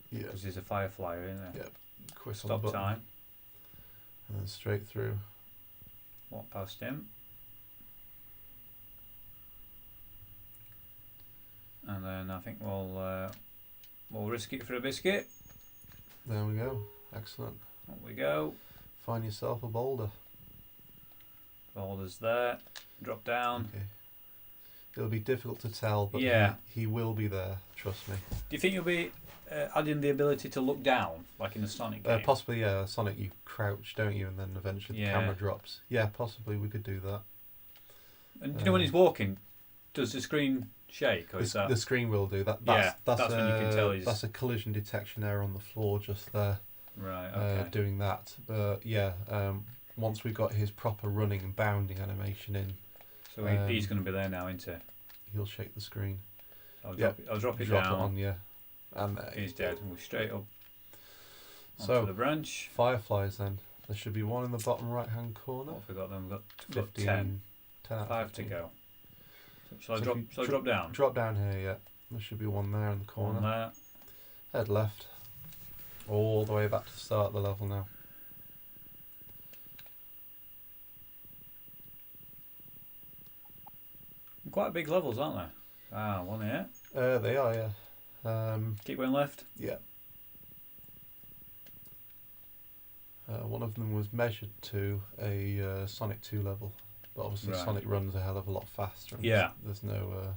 Yeah. Because there's a firefly, isn't there? Yeah. Stop time. And then straight through. Walk past him. And then I think we'll risk it for a biscuit. There we go. Excellent. Up we go. Find yourself a boulder. Boulder's there. Drop down. Okay. It'll be difficult to tell, but he will be there. Trust me. Do you think you'll be adding the ability to look down, like in the Sonic game? Possibly, yeah. Sonic, you crouch, don't you? And then eventually the camera drops. Yeah, possibly we could do that. And do you know when he's walking, does the screen shake, or is that the screen will do that? That's when you can tell that's a collision detection error on the floor just there. Right. Okay. Doing that, but once we've got his proper running and bounding animation in, so he's going to be there now, isn't he? He'll shake the screen. I'll drop it down. It on, and he's dead. And we're straight up onto the branch. Fireflies then. There should be one in the bottom right hand corner. What have we got then? We've got 15, 10. 10 5 to go. Shall I So drop? if you Shall I drop down? Drop down here, yeah. There should be one there in the corner. One there. Head left. All the way back to the start of the level now. Quite big levels, aren't they? Ah, one here. They are, yeah. Keep going left. Yeah. One of them was measured to a Sonic 2 level, but obviously Right. Sonic runs a hell of a lot faster. And Yeah. There's no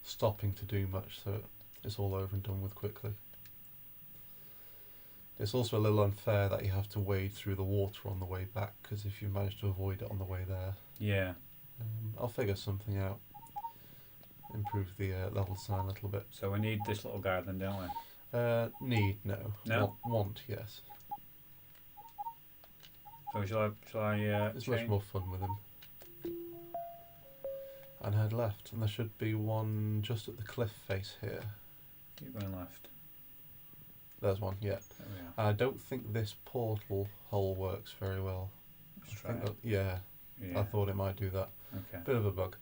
stopping to do much, so it's all over and done with quickly. It's also a little unfair that you have to wade through the water on the way back, because if you manage to avoid it on the way there, Yeah. I'll figure something out. Improve the level design a little bit. So we need this little guy then, don't we? Need, no. No? Want, yes. So shall I It's change? much more fun with him. And head left, and there should be one just at the cliff face here. Keep going left. There's one, yeah. There we are. I don't think this portal hole works very well. Let's I try think it. that, yeah, Yeah. I thought it might do that. Okay. Bit of a bug.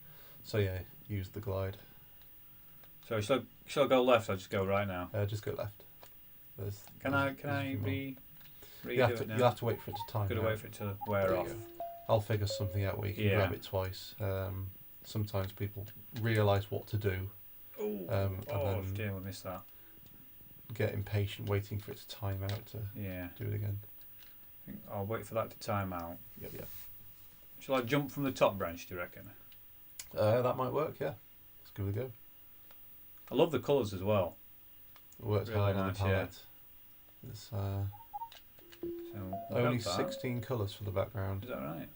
So yeah, use the glide. So shall I go left? I'll just go right now. Just go left. Can there's I a few more. redo You have it to, now? you'll have to wait for it to time Gotta out. wait for it to wear There you off. go. I'll figure something out where you can Yeah. grab it twice. Sometimes people realise what to do, Oh, and then dear, we missed that. get impatient waiting for it to time out to Yeah. do it again. I think I'll wait for that to time out. Yep. Shall I jump from the top branch, do you reckon? That might work, yeah. Let's give it a go. I love the colours as well. It works Really hard on nice, the yeah. palette. It's So we'll only grab that. 16 colours for the background. Is that right?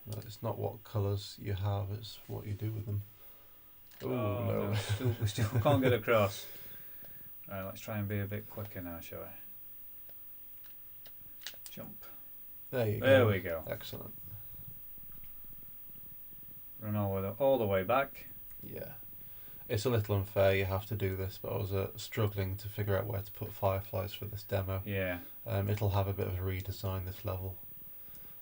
But it's not what colours you have, it's what you do with them. Ooh, no. We still can't get across. Right, let's try and be a bit quicker now, shall we? Jump. There you go. There we go. Excellent. Run all the way back. Yeah. It's a little unfair you have to do this, but I was struggling to figure out where to put fireflies for this demo. Yeah. It'll have a bit of a redesign, this level.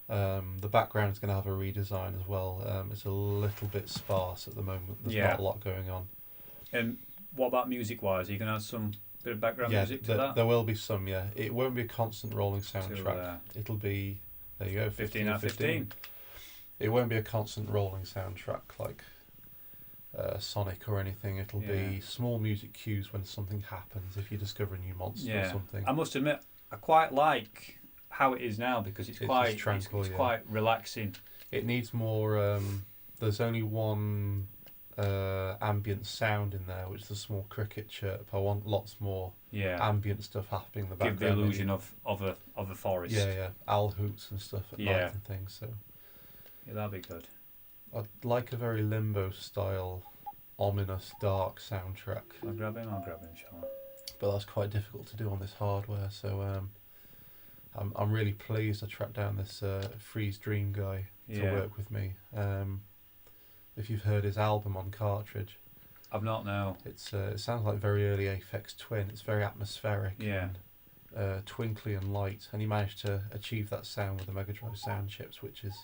The background's going to have a redesign as well. It's a little bit sparse at the moment. There's Yeah. not a lot going on. And what about music-wise? Are you going to add some bit of background Yeah, music to that? there will be some, yeah. It won't be a constant rolling soundtrack. To, It'll be, there you go, 15 out of 15. It won't be a constant rolling soundtrack like Sonic or anything. It'll be small music cues when something happens, if you discover a new monster or something. I must admit, I quite like how it is now because it's quite tranquil, it's yeah. quite relaxing. It needs more, there's only one ambient sound in there, which is a small cricket chirp. I want lots more Yeah. ambient stuff happening in the background. Give the illusion of a forest. Yeah, owl hoots and stuff at Yeah. night and things. So Yeah, that'd be good. I'd like a very Limbo style, ominous, dark soundtrack, I'll grab him, shall I? but that's quite difficult to do on this hardware. So I'm really pleased I tracked down this Freeze Dream guy to Yeah. work with me. If you've heard his album on cartridge, I've not now. it sounds like very early Aphex Twin. It's very atmospheric Yeah. and twinkly and light, and he managed to achieve that sound with the Mega Drive sound chips, which is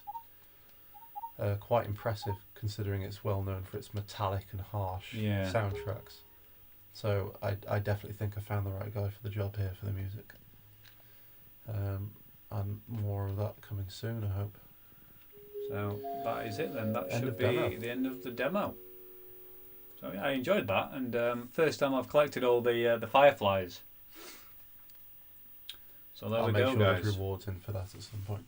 quite impressive considering it's well known for its metallic and harsh Yeah. soundtracks. So I definitely think I found the right guy for the job here for the music. And more of that coming soon, I hope. So that is it then. That End should of be demo. the end of the demo. So yeah, I enjoyed that, and first time I've collected all the fireflies. So there I'll we make go, sure guys. there's rewards in for that at some point.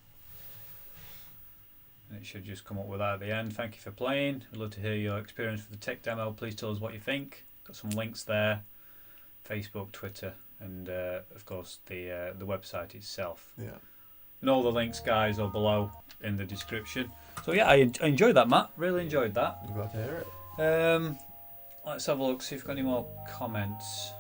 And it should just come up with that at the end. Thank you for playing. I'd love to hear your experience with the tech demo. Please tell us what you think. Got some links there, Facebook, Twitter, and of course the website itself. Yeah. And all the links, guys, are below in the description. So yeah, I enjoyed that, Matt. Really enjoyed that. I'm glad to hear it. Let's have a look, see if we've got any more comments.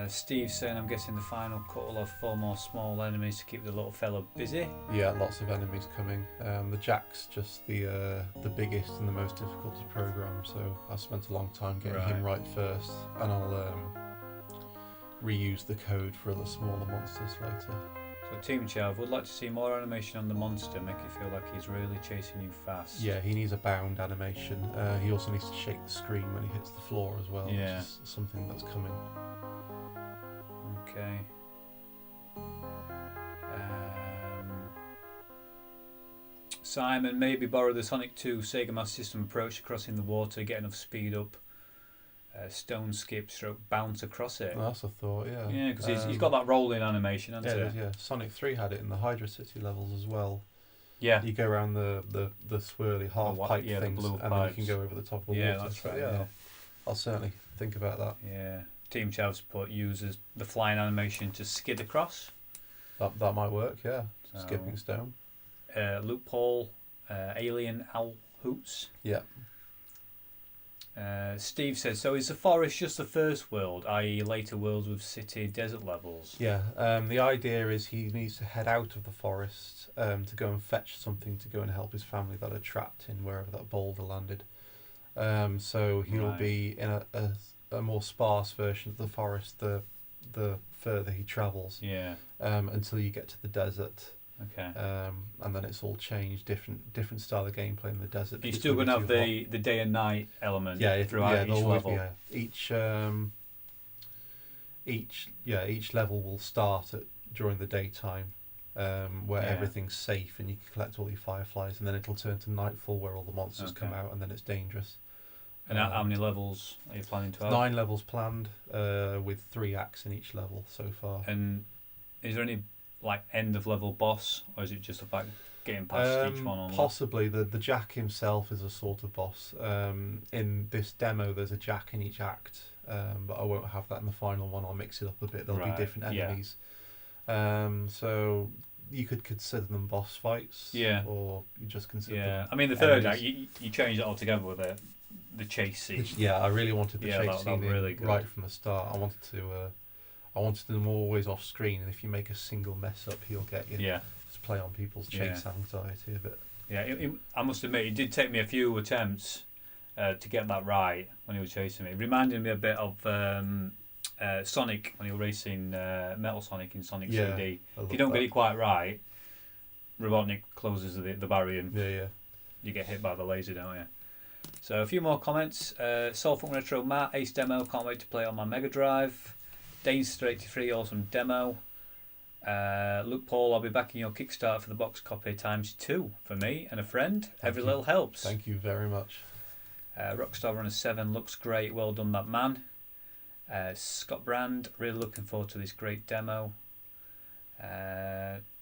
Steve's saying, I'm guessing the final cut will have 4 more small enemies to keep the little fella busy. Yeah, lots of enemies coming. The Jack's just the biggest and the most difficult to program, so I spent a long time getting him right first, and I'll reuse the code for the smaller monsters later. So Team Chav would like to see more animation on the monster, make it feel like he's really chasing you fast. Yeah, he needs a bound animation. He also needs to shake the screen when he hits the floor as well, Yeah. which is something that's coming. Okay. Simon, maybe borrow the Sonic 2 Sega Master System approach to crossing the water, get enough speed up, stone skip, stroke, bounce across it. Well, that's a thought, yeah. Yeah, because he's got that rolling animation, hasn't Yeah, he? yeah. Sonic 3 had it in the Hydra City levels as well. Yeah. You go around the swirly half pipe the things, blue and then pipes. you can go over the top of the Yeah, water. that's So, right. yeah, Yeah. I'll certainly think about that. Yeah. Team Chav's uses the flying animation to skid across. That might work, yeah. So, Skipping stone. Luke Paul, Alien Owl Hoots. Yeah. Steve says, so is the forest just the first world, i.e. later worlds with city desert levels? Yeah, the idea is he needs to head out of the forest to go and fetch something to go and help his family that are trapped in wherever that boulder landed. So he'll Right. be in a more sparse version of the forest the further he travels, Yeah. until you get to the desert. Okay. And then it's all changed, different style of gameplay in the desert. You're because still it's going to gonna have be too the day and night element hot. throughout each there'll always level. be each level will start during the daytime, where Yeah. everything's safe and you can collect all your fireflies, and then it'll turn to nightfall where all the monsters come Okay. out, and then it's dangerous. And how many levels are you planning to have? 9 levels planned, with 3 acts in each level so far. And is there any like end of level boss, or is it just about getting past each one on? Possibly the Jack himself is a sort of boss. In this demo, there's a Jack in each act, but I won't have that in the final one. I'll mix it up a bit. There'll Right, be different yeah. enemies. So you could consider them boss fights. Yeah. Or you just consider Yeah, them. I mean the third enemies. act, you change it altogether with the chase scene. Yeah, I really wanted the Yeah, chase that scene in really good. right from the start. I wanted them always off screen, and if you make a single mess up, he'll get you. Yeah, Just play on people's chase anxiety a bit. yeah. I must admit, it did take me a few attempts to get that right when he was chasing me. It reminded me a bit of Sonic when he was racing Metal Sonic in Sonic Yeah, CD. I If love you don't that. get it quite right, Robotnik closes the barrier and Yeah. you get hit by the laser, don't you? So a few more comments. Soulfunk Retro Matt, Ace Demo, can't wait to play it on my Mega Drive. Danester83, awesome demo. Luke Paul, I'll be backing your Kickstarter for the box copy ×2 for me and a friend. Every you. little helps. Thank you very much. Rockstar Runner 7 looks great, well done that man. Scott Brand, really looking forward to this great demo.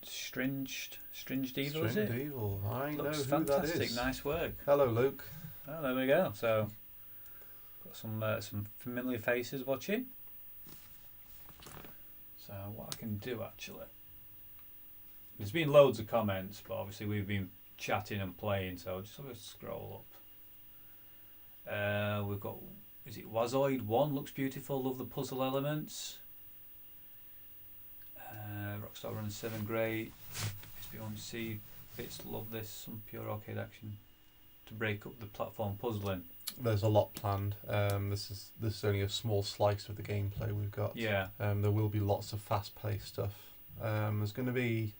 Stringed Evil, is it? Stringed Evil, I know Looks who fantastic, that is. nice work. Hello, Luke. Oh, there we go. So, got some familiar faces watching. So, what I can do actually, there's been loads of comments, but obviously we've been chatting and playing. So, I'll just have a scroll up. We've got, is it Wazoid 1? Looks beautiful. Love the puzzle elements. Rockstar Runner 7, great. SB1C bits, love this. Some pure arcade action to break up the platform puzzling. There's a lot planned. This is only a small slice of the gameplay we've got. Yeah. There will be lots of fast-paced stuff. There's going to be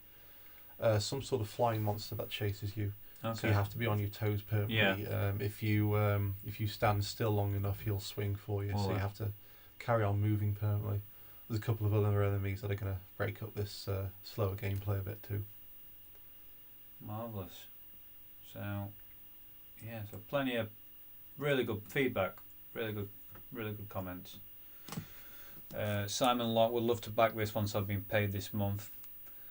some sort of flying monster that chases you. Okay. So you have to be on your toes permanently. Yeah. If you stand still long enough, he'll swing for you. So Alright. you have to carry on moving permanently. There's a couple of other enemies that are going to break up this slower gameplay a bit too. Marvellous. So, yeah, so plenty of really good feedback, really good comments. Simon Locke would love to back this once I've been paid this month.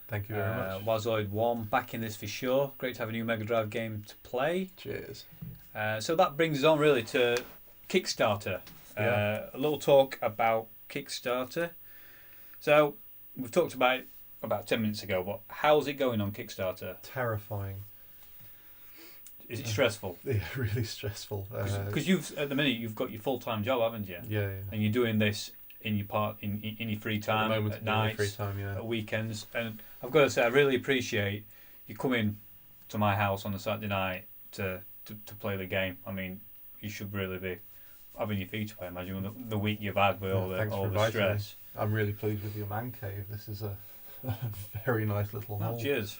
Thank you very much. Wazoid 1, backing this for sure. Great to have a new Mega Drive game to play. Cheers. So that brings us on really to Kickstarter. Yeah. A little talk about Kickstarter. So we've talked about it about 10 minutes ago, but how's it going on Kickstarter? Terrifying. Is it stressful? Yeah, really stressful. Because you've at the minute you've got your full-time job, haven't you? Yeah. And you're doing this in your free time, At the moment, at I'm doing it nights, free time, yeah. at weekends. And I've got to say, I really appreciate you coming to my house on a Saturday night to play the game. I mean, you should really be having your feet up, I imagine, the week you've had with all Thanks the for inviting stress. I'm really pleased with your man cave. This is a Very nice little Oh, hole. cheers.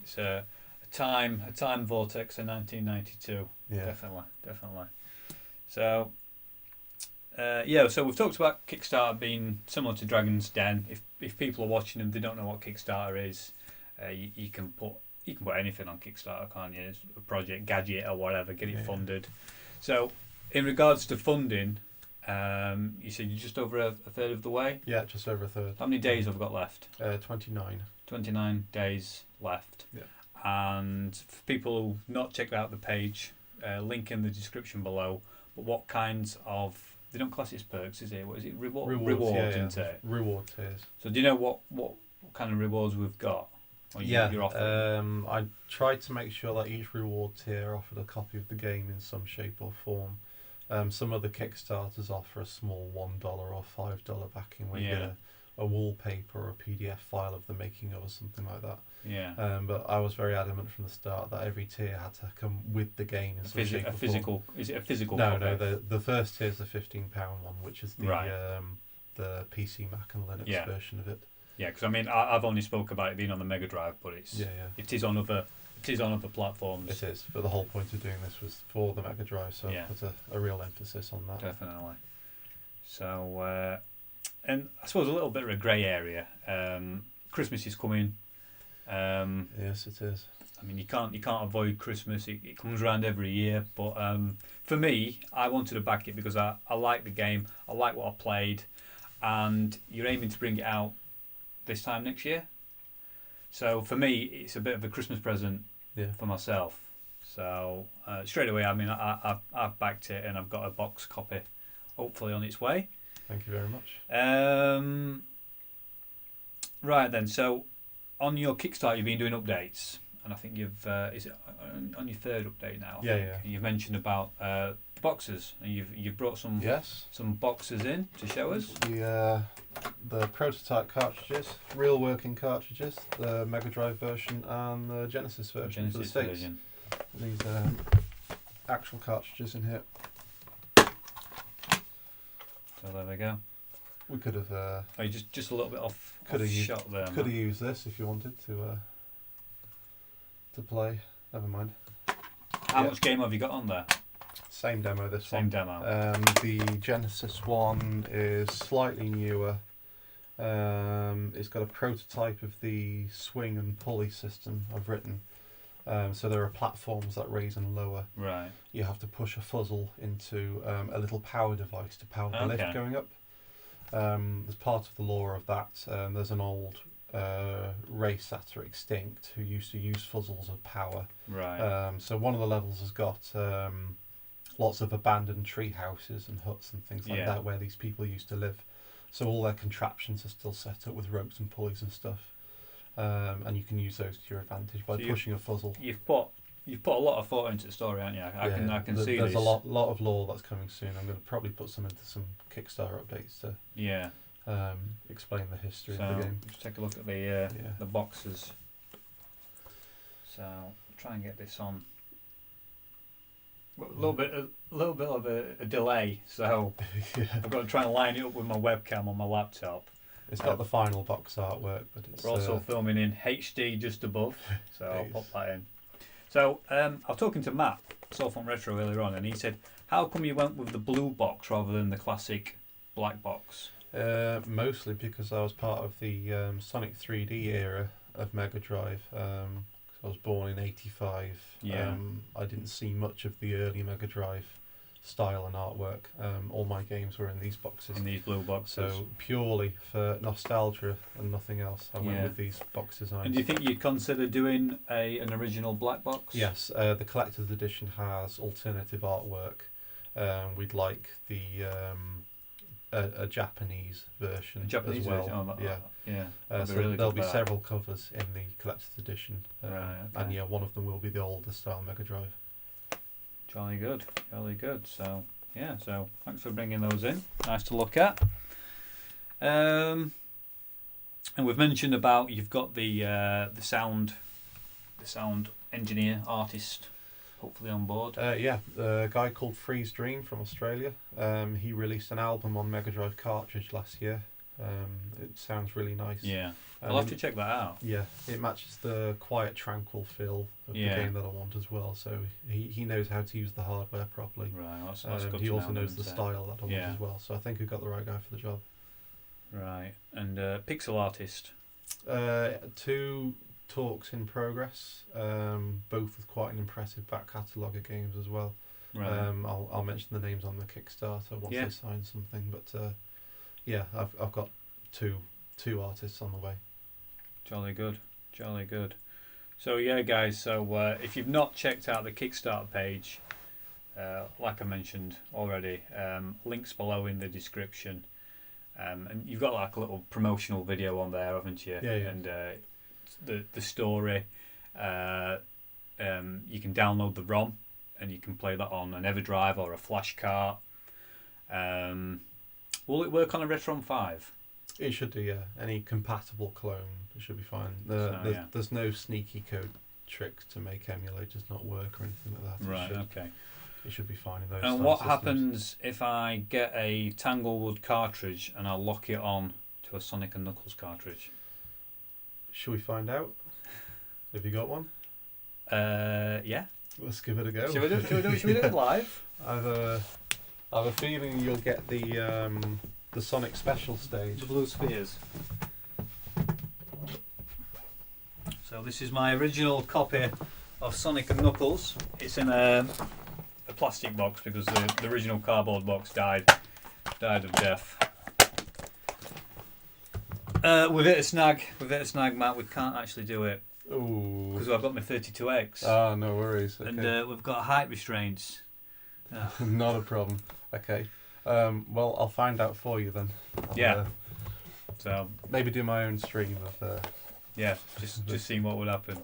It's a time vortex in 1992. Yeah. Definitely. So, yeah. So we've talked about Kickstarter being similar to Dragon's Den. If people are watching them, they don't know what Kickstarter is. You can put anything on Kickstarter, can't you? It's a project, gadget, or whatever, get it funded. So, in regards to funding, you said you're just over a third of the way. Yeah, just over a third. How many days have we got left? 29. 29 days left. Yeah. And for people who've not checked out the page, link in the description below. But what kinds of, they don't class it as perks, is it? What is it? Rewards, yeah, isn't it? Reward tiers. So do you know what kind of rewards we've got? Or you're offering? I tried to make sure that each reward tier offered a copy of the game in some shape or form. Some of the Kickstarters offer a small $1 or $5 backing where you get a wallpaper or a PDF file of the making of or something like that. Yeah. But I was very adamant from the start that every tier had to come with the game in some shape or physical. Is it a physical? No, copy? no. The first tier is the £15 one, which is the PC, Mac, and Linux version of it. Yeah, because I mean, I've only spoke about it being on the Mega Drive, but it is on other platforms. It is, but the whole point of doing this was for the Mega Drive, so there's a real emphasis on that. Definitely. So, and I suppose a little bit of a grey area. Christmas is coming. Yes, it is. I mean, you can't avoid Christmas. It comes around every year. But for me, I wanted to back it because I like the game. I like what I played, and you're aiming to bring it out this time next year. So for me, it's a bit of a Christmas present for myself. So straight away, I mean, I've backed it, and I've got a box copy, hopefully on its way. Thank you very much. Right then, so on your Kickstarter, you've been doing updates, and I think you've is it on your third update now? Yeah. You mentioned about the boxes, and you've brought some boxes in to show us. The prototype cartridges, real working cartridges, the Mega Drive version and the Genesis version for the States. Version. These actual cartridges in here. So there we go. We could have. Just a little bit off shot there. Could have used this if you wanted to play. Never mind. How much game have you got on there? Same demo. Same demo. The Genesis one is slightly newer. It's got a prototype of the swing and pulley system I've written. So there are platforms that raise and lower. Right. You have to push a fuzzle into a little power device to power the lift going up. As part of the lore of that, there's an old race that are extinct who used to use fuzzles of power. Right. So one of the levels has got lots of abandoned tree houses and huts and things like that where these people used to live. So all their contraptions are still set up with ropes and pulleys and stuff, and you can use those to your advantage by pushing a fuzzle. You've put a lot of thought into the story, haven't you? I can see there's this. a lot of lore that's coming soon. I'm going to probably put some into some Kickstarter updates to explain the history of the game. Just take a look at the boxes. So try and get this on. A little bit of a delay, so I've got to try and line it up with my webcam on my laptop. It's got the final box artwork, but it's we're also filming in HD just above, so I'll pop that in. So I was talking to Matt, Soulfont Retro, earlier on, and he said, "How come you went with the blue box rather than the classic black box?" Mostly because I was part of the Sonic 3D era of Mega Drive. I was born in '85. I didn't see much of the early Mega Drive style and artwork. All my games were in these boxes. In these blue boxes. So purely for nostalgia and nothing else, I went with these box designs. And do you think you'd consider doing an original black box? Yes, the collector's edition has alternative artwork. We'd like the a Japanese version as well. Version? So really there'll be several covers in the collector's edition, and one of them will be the older style Mega Drive. Jolly good. So thanks for bringing those in. Nice to look at. And we've mentioned about you've got the sound engineer artist hopefully on board. A guy called Freeze Dream from Australia. He released an album on Mega Drive cartridge last year. It sounds really nice. Yeah. I'll have to check that out. Yeah, it matches the quiet, tranquil feel of the game that I want as well. So he knows how to use the hardware properly. Right, that's good. He to also know, knows the isn't it? style that I want as well. So I think we've got the right guy for the job. Right, and pixel artist. 2 talks in progress, both with quite an impressive back catalogue of games as well. Right. I'll mention the names on the Kickstarter once they sign something. But I've got two artists on the way. Jolly good, jolly good. So yeah, guys. So if you've not checked out the Kickstarter page, like I mentioned already, links below in the description. And you've got like a little promotional video on there, haven't you? Yeah. And the story. You can download the ROM and you can play that on an EverDrive or a flash cart. Will it work on a Retron 5? It should do, yeah. Any compatible clone, it should be fine. There's no sneaky code tricks to make emulators not work or anything like that. Right, okay. It should be fine in those. And what happens if I get a Tanglewood cartridge and I lock it on to a Sonic and Knuckles cartridge? Should we find out? Have you got one? Yeah. Let's give it a go. Should we do it live? I have a feeling you'll get the Sonic Special stage. The Blue Spheres. So this is my original copy of Sonic and Knuckles. It's in a plastic box because the original cardboard box died of death. We've hit a snag, Matt. We can't actually do it because I've got my 32X. Ah, no worries. Okay. And we've got height restraints. Not a problem. Okay. Well, I'll find out for you then. So maybe do my own stream of. Just seeing what would happen.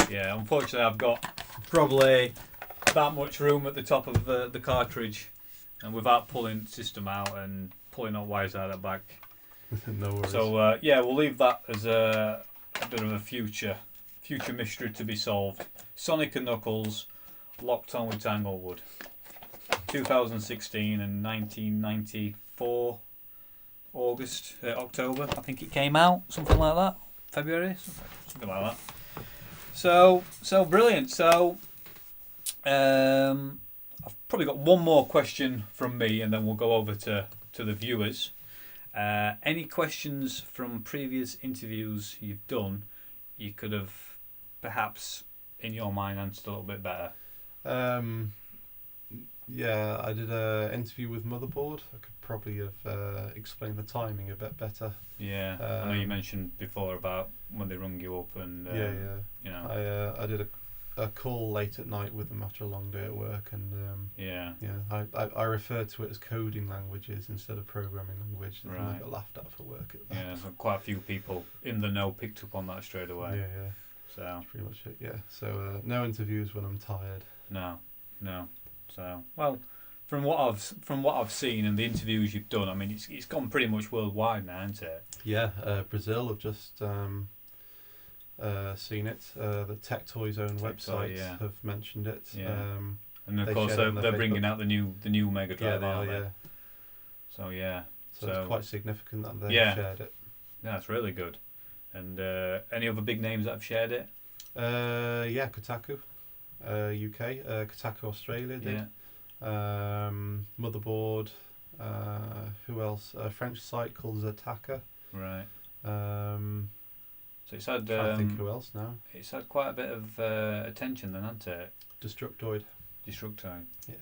Yeah, unfortunately, I've got probably that much room at the top of the cartridge, and without pulling system out and pulling out wires out of the back. No worries. So we'll leave that as a bit of a future mystery to be solved. Sonic and Knuckles, locked on with Tanglewood. 2016 and 1994 October, I think it came out, something like that. February, something like that. So brilliant. So I've probably got one more question from me, and then we'll go over to the viewers. Any questions from previous interviews you've done you could have perhaps in your mind answered a little bit better? Yeah, I did an interview with Motherboard. I could probably have explained the timing a bit better. Yeah, I know you mentioned before about when they rung you up and you know. I did a call late at night with them after a long day at work, and I referred to it as coding languages instead of programming language, and I got laughed at for work at that. Yeah, so quite a few people in the know picked up on that straight away. Yeah. So that's pretty much it. Yeah. So no interviews when I'm tired. No. So well, from what I've seen and the interviews you've done, I mean, it's gone pretty much worldwide now, hasn't it? Yeah, Brazil have just seen it. The Tech Toy's own website have mentioned it. Yeah. And of course they're bringing out the new Mega Drive. Yeah, they are. Yeah. So yeah. So it's quite significant that they shared it. Yeah, that's really good. And any other big names that have shared it? Kotaku, UK, Kotaku Australia did. Yeah. Motherboard. Who else? A French site called Zataka. Right. So it's had. I think who else now? It's had quite a bit of attention then, hasn't it? Destructoid. Yeah.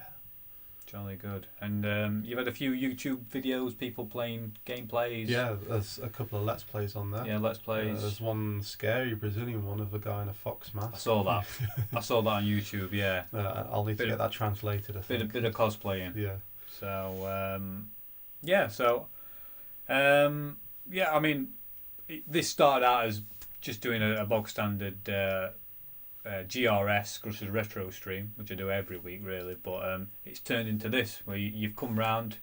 Jolly good. And you've had a few YouTube videos, people playing gameplays. Yeah, there's a couple of Let's Plays on there. Yeah, Let's Plays. There's one scary Brazilian one of a guy in a fox mask. I saw that. I saw that on YouTube, yeah. I'll need to get that translated, I think. Bit of cosplaying. Yeah. So, I mean, this started out as just doing a bog standard GRS, GRUSS Retro stream, which I do every week really, but it's turned into this where you've come round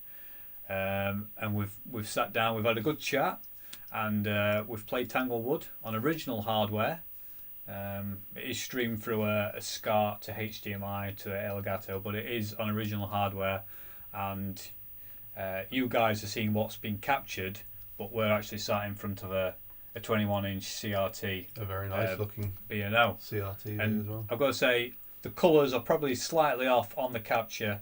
and we've sat down, we've had a good chat, and we've played Tanglewood on original hardware. It is streamed through a SCART to HDMI to Elgato, but it is on original hardware, and you guys are seeing what's been captured, but we're actually sat in front of a 21-inch CRT. A very nice looking B&O. CRT And as well. I've got to say, the colours are probably slightly off on the capture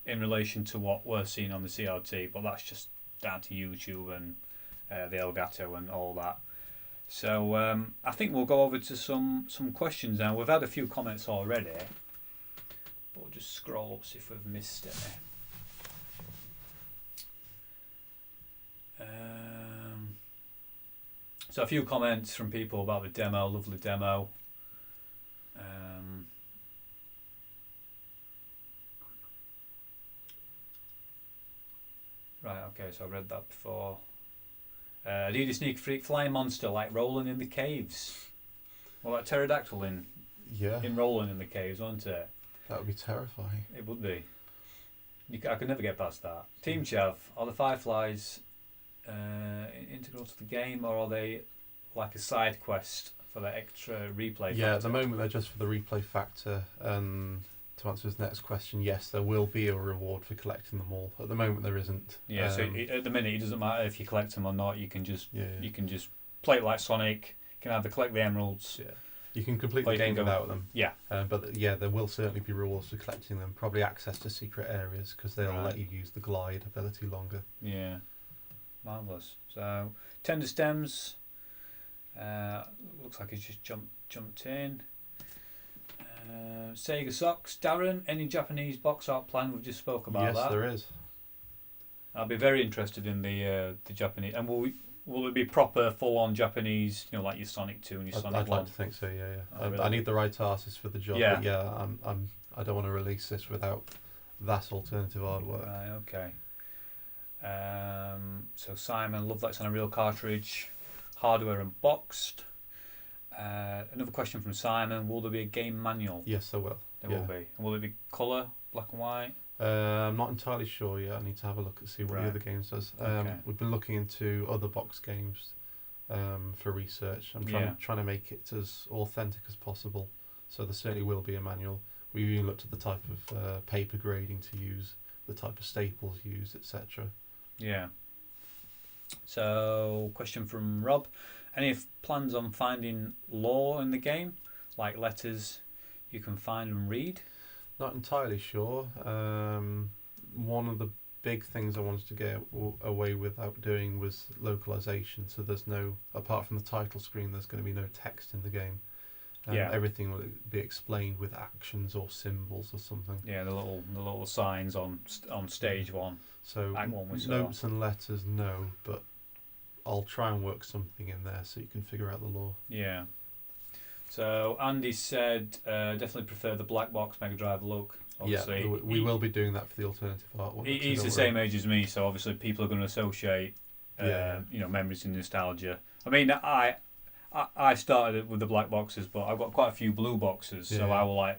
in relation to what we're seeing on the CRT, but that's just down to YouTube and the Elgato and all that. So I think we'll go over to some questions now. We've had a few comments already, but we'll just scroll up, see if we've missed any. So a few comments from people about the demo, lovely demo. Right, okay, so I read that before. Adidas Sneak Freak, flying monster like rolling in the caves. Well, that pterodactyl in rolling in the caves, wasn't it? That would be terrifying. It would be. I could never get past that. Team Chav, are the Fireflies integral to the game, or are they like a side quest for the extra replay factor? Yeah, at the moment they're just for the replay factor. And to answer his next question, yes, there will be a reward for collecting them all. At the moment there isn't. Yeah, so at the minute it doesn't matter if you collect them or not. You can just you can just play it like Sonic. You can either collect the emeralds. Yeah. You can complete the game without them. Yeah. But yeah, there will certainly be rewards for collecting them. Probably access to secret areas because they'll let you use the glide ability longer. Yeah. Marvellous. So, Tender Stems. Looks like he's just jumped in. Sega Socks. Darren, any Japanese box art plan? We've just spoke about that. Yes, there is. I'll be very interested in the Japanese. And will it be proper, full-on Japanese? You know, like your Sonic 2 and your Sonic 1. I'd like to think so. Yeah. Oh, really? I need the right artist for the job. Yeah. But yeah, I don't want to release this without that alternative artwork. Right. Okay. So Simon, love that's on a real cartridge, hardware unboxed. Another question from Simon: will there be a game manual? Yes, there will. There will be. And will it be colour, black and white? I'm not entirely sure yet. I need to have a look and see what the other games does. Okay. We've been looking into other box games for research. I'm trying to make it as authentic as possible. So there certainly will be a manual. We've even looked at the type of paper grading to use, the type of staples used, etc. Yeah. So, question from Rob: any plans on finding lore in the game, like letters you can find and read? Not entirely sure. One of the big things I wanted to get away without doing was localization. So there's no, apart from the title screen, there's going to be no text in the game. Everything will be explained with actions or symbols or something. Yeah, the little signs on stage one. So Act one we saw. notes and letters, no, but I'll try and work something in there so you can figure out the lore. Yeah. So Andy said definitely prefer the black box Mega Drive look. Obviously, yeah, we will be doing that for the alternative artwork. He's the same age as me, so obviously people are going to associate memories and nostalgia. I mean, I started with the black boxes, but I've got quite a few blue boxes, so I will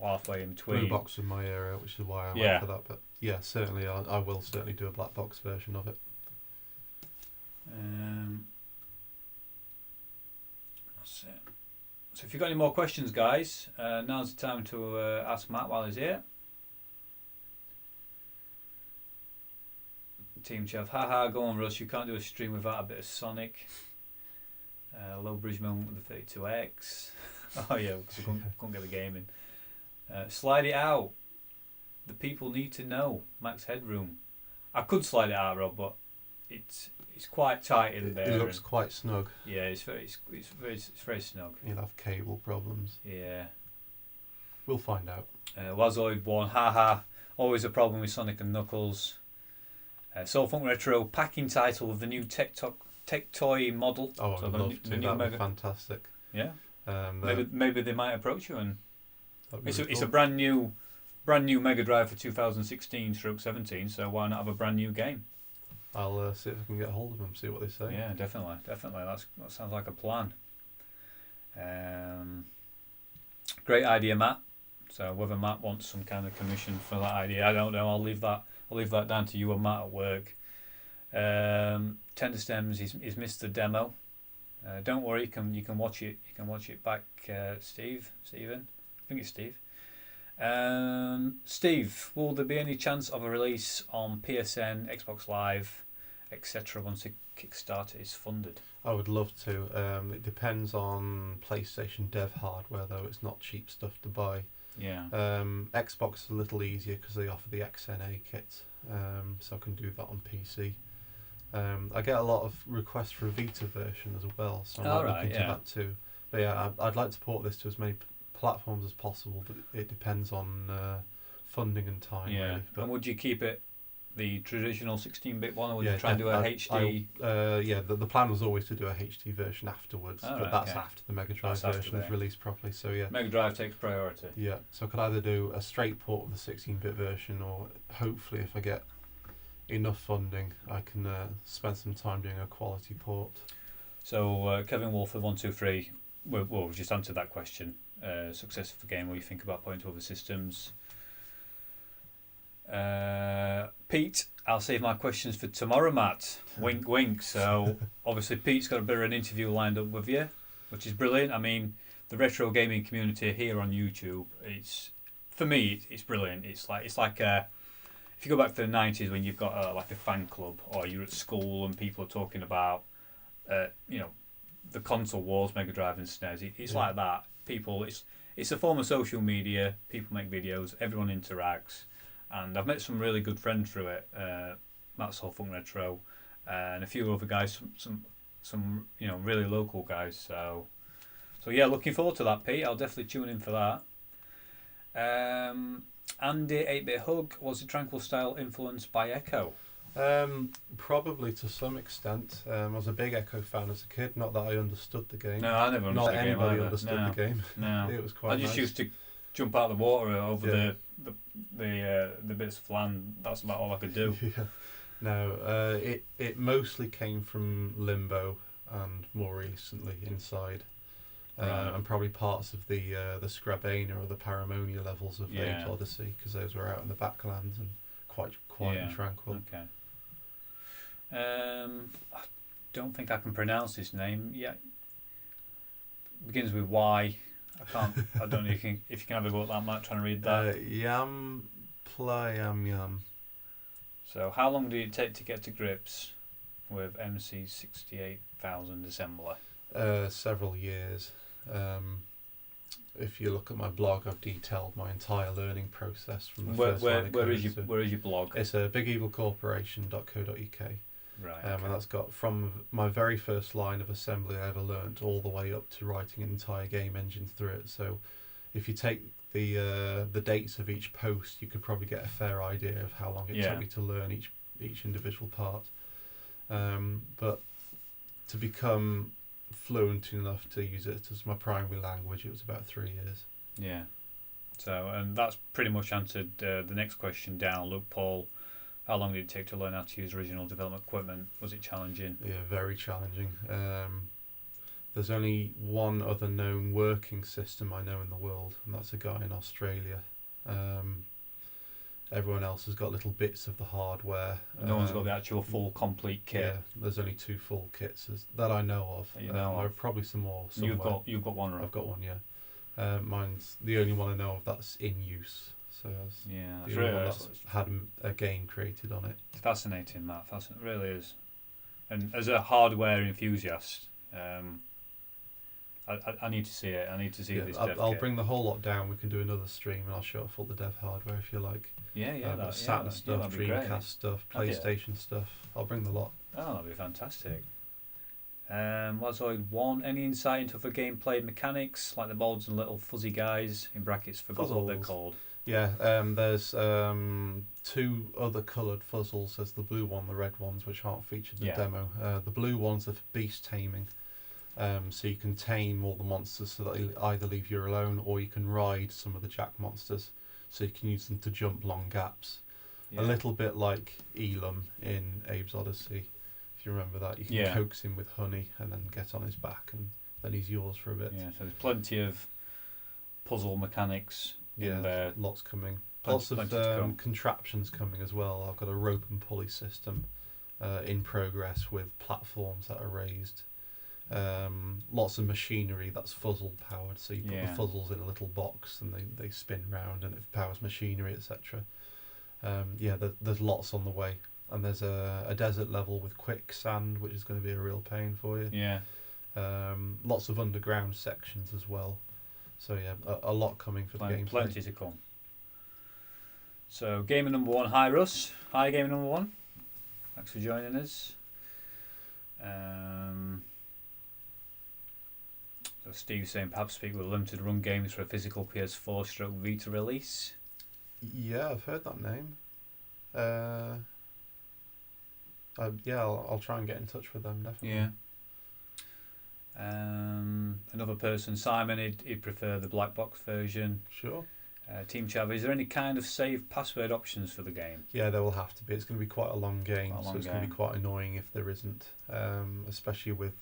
halfway in between. Blue box in my area, which is why I like for that. But yeah, certainly I will certainly do a black box version of it. That's it. So if you've got any more questions, guys, now's the time to ask Matt while he's here. Team Chef, haha, go on Russ, you can't do a stream without a bit of Sonic. Low bridge moment with the 32X. Oh yeah, because we couldn't get the game in. Slide it out. The people need to know. Max Headroom. I could slide it out, Rob, but it's quite tight in there. It looks quite snug. Yeah, it's very snug. You'll have cable problems. Yeah. We'll find out. Wazoid 1, haha. Always a problem with Sonic and Knuckles. Soul Funk Retro, packing title of the new Tech Toy model. Oh, I'd love to. That would be fantastic. Yeah. Maybe they might approach you and it's a brand new Mega Drive for 2016/17. So why not have a brand new game? I'll see if I can get hold of them, see what they say. Yeah, definitely. That sounds like a plan. Great idea, Matt. So whether Matt wants some kind of commission for that idea, I don't know. I'll leave that down to you and Matt at work. Tender Stems, he's missed the demo. Don't worry, you can watch it. You can watch it back, Steven. I think it's Steve. Steve, will there be any chance of a release on PSN, Xbox Live, etc. once a Kickstarter is funded? I would love to. It depends on PlayStation dev hardware, though. It's not cheap stuff to buy. Yeah. Xbox is a little easier because they offer the XNA kit, so I can do that on PC. I get a lot of requests for a Vita version as well, so I'm looking to that too. But yeah, I'd like to port this to as many platforms as possible, but it depends on funding and time. Yeah. Really. But And would you keep it the traditional 16-bit one, or would you try and do a HD? The plan was always to do a HD version afterwards, but that's after the Mega Drive version is released properly. So yeah, Mega Drive takes priority. Yeah, so I could either do a straight port of the 16-bit version, or hopefully, if I get enough funding, I can spend some time doing a quality port. So Kevin Wolf of 123, we've just answered that question. Success of the game, what you think about pointing to other systems? Pete, I'll save my questions for tomorrow, Matt. Wink, wink. So obviously Pete's got a bit of an interview lined up with you, which is brilliant. I mean, the retro gaming community here on YouTube, for me, it's brilliant. It's like if you go back to the 90s when you've got like a fan club, or you're at school and people are talking about the console wars, Mega Drive and SNES. It's like that. People, it's a form of social media. People make videos. Everyone interacts, and I've met some really good friends through it. Matt's Soul Funk Retro, and a few other guys. Some really local guys. So yeah, looking forward to that, Pete. I'll definitely tune in for that. Andy 8-Bit Hug, was the Tranquil style influenced by Echo? Probably to some extent. I was a big Echo fan as a kid. Not that I understood the game. No, I never understood the game. Not anybody understood the game. No, it was quite. I just used to jump out of the water over the bits of land. That's about all I could do. Yeah. No, it mostly came from Limbo and more recently Inside. And probably parts of the Scrabania or the Paramonia levels of Apes Odyssey, because those were out in the backlands and quite quiet and tranquil. Okay. I don't think I can pronounce his name yet. Begins with Y. I don't know if you can have a go at that, Matt, trying to read that. Yam Playam Yam. So how long did it take to get to grips with MC68000 assembler? Several years. If you look at my blog, I've detailed my entire learning process from the first line of code. Where is your blog? It's bigevilcorporation.co.uk. Right. And that's got from my very first line of assembly I ever learnt all the way up to writing an entire game engine through it. So if you take the dates of each post, you could probably get a fair idea of how long it took me to learn each individual part. But to become fluent enough to use it as my primary language, it was about 3 years. Yeah. So, and that's pretty much answered the next question down. Luke Paul, how long did it take to learn how to use original development equipment? Was it challenging? Yeah, very challenging. There's only one other known working system I know in the world, and that's a guy in Australia. Everyone else has got little bits of the hardware. No one's got the actual full complete kit. Yeah, there's only 2 full kits that I know of. There are probably some more somewhere. You've got one, right? I've got one, yeah. Mine's the only one I know of that's in use. So that's that's had a game created on it. It's fascinating, Matt. It really is. And as a hardware enthusiast, I need to see it. I need to see this. I'll bring the whole lot down. We can do another stream, and I'll show off all the dev hardware if you like. Saturn stuff, Dreamcast stuff, PlayStation stuff. I'll bring the lot. Oh, that'd be fantastic. Lazoid 1, any insight into the gameplay mechanics, like the boards and little fuzzy guys, in brackets, forgot what they're called? Yeah, there's 2 other coloured fuzzles. There's the blue one, the red ones, which aren't featured in the demo. The blue ones are for beast taming. So you can tame all the monsters so that they either leave you alone, or you can ride some of the jack monsters, so you can use them to jump long gaps. A little bit like Elam in Abe's Odyssey, if you remember that. You can coax him with honey and then get on his back, and then he's yours for a bit. Yeah, so there's plenty of puzzle mechanics in there. Lots coming. Lots of contraptions coming as well. I've got a rope and pulley system in progress with platforms that are raised. Lots of machinery that's fuzzle powered, so you put the fuzzles in a little box and they spin round and it powers machinery, etc. There's lots on the way. and there's a desert level with quicksand, which is going to be a real pain for you. Yeah. Lots of underground sections as well. So yeah, a lot coming for the game. Plenty to come. So gamer number 1, hi Russ. Hi gamer number 1. Thanks for joining us. So Steve's saying perhaps speak with limited run games for a physical PS4 stroke Vita release. Yeah, I've heard that name. I'll try and get in touch with them, definitely. Yeah. Another person, Simon, he'd prefer the black box version. Sure. Team Chav, is there any kind of save password options for the game? Yeah, there will have to be. It's going to be quite a long game, so it's going to be quite annoying if there isn't, especially with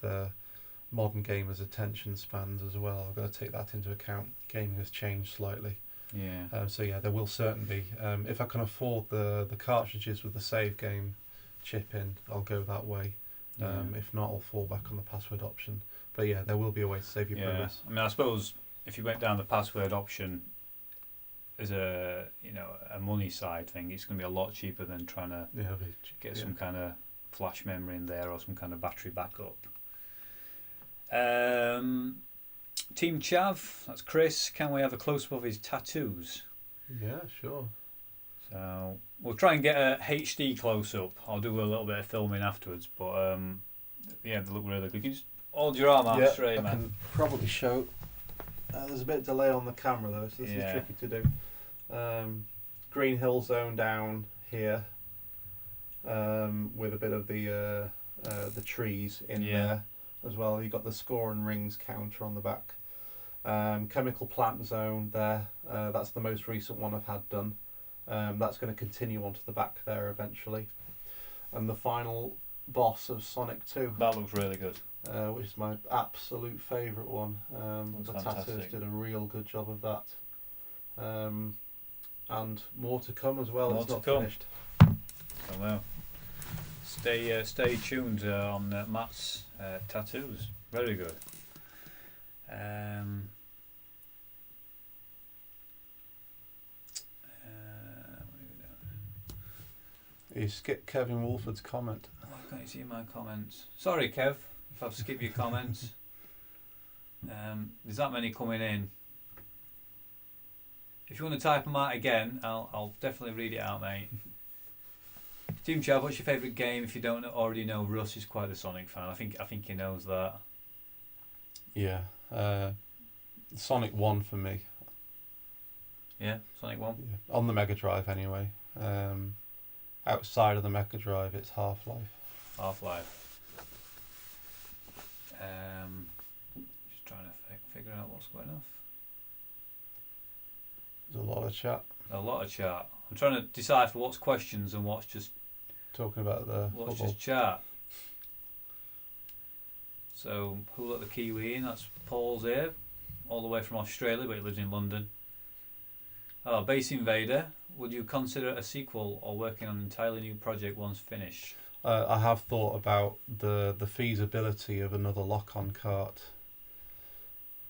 modern gamers' attention spans as well. I've got to take that into account. Gaming has changed slightly. Yeah. So yeah, there will certainly be. If I can afford the cartridges with the save game chip in, I'll go that way. If not, I'll fall back on the password option. But yeah, there will be a way to save your progress. I mean, I suppose if you went down the password option as a money side thing, it's going to be a lot cheaper than trying to get some kind of flash memory in there or some kind of battery backup. Team Chav, that's Chris. Can we have a close-up of his tattoos? Yeah, sure. So we'll try and get a HD close-up. I'll do a little bit of filming afterwards, but yeah, they look really good. You can just hold your arm out straight, I man. can probably show. There's a bit of delay on the camera though, so this is tricky to do. Green hill zone down here, with a bit of the trees in there as well. You've got the score and rings counter on the back. Chemical plant zone there. That's the most recent one I've had done. That's going to continue onto the back there eventually. And the final boss of Sonic 2. That looks really good. Which is my absolute favourite one. The Tattoos did a real good job of that. And more to come as well. It's not finished. So well, stay tuned on Matt's tattoos. Very good. You skipped Kevin Wolford's comment. Why can't you see my comments? Sorry, Kev, if I've skipped your comments. There's that many coming in. If you want to type them out again, I'll definitely read it out, mate. Team Chav, what's your favourite game? If you don't already know, Russ is quite the Sonic fan. I think he knows that. Yeah, Sonic 1 for me. Yeah, Sonic 1? Yeah. On the Mega Drive anyway. Outside of the Mega Drive, it's Half-Life. Half-Life. Just trying to figure out what's going on. There's a lot of chat. A lot of chat. I'm trying to decipher what's questions and what's just talking about the what's football. Just chat. So who let the Kiwi in? That's Paul's here, all the way from Australia, but he lives in London. Oh, Base Invader. Would you consider a sequel or working on an entirely new project once finished? I have thought about the feasibility of another lock-on cart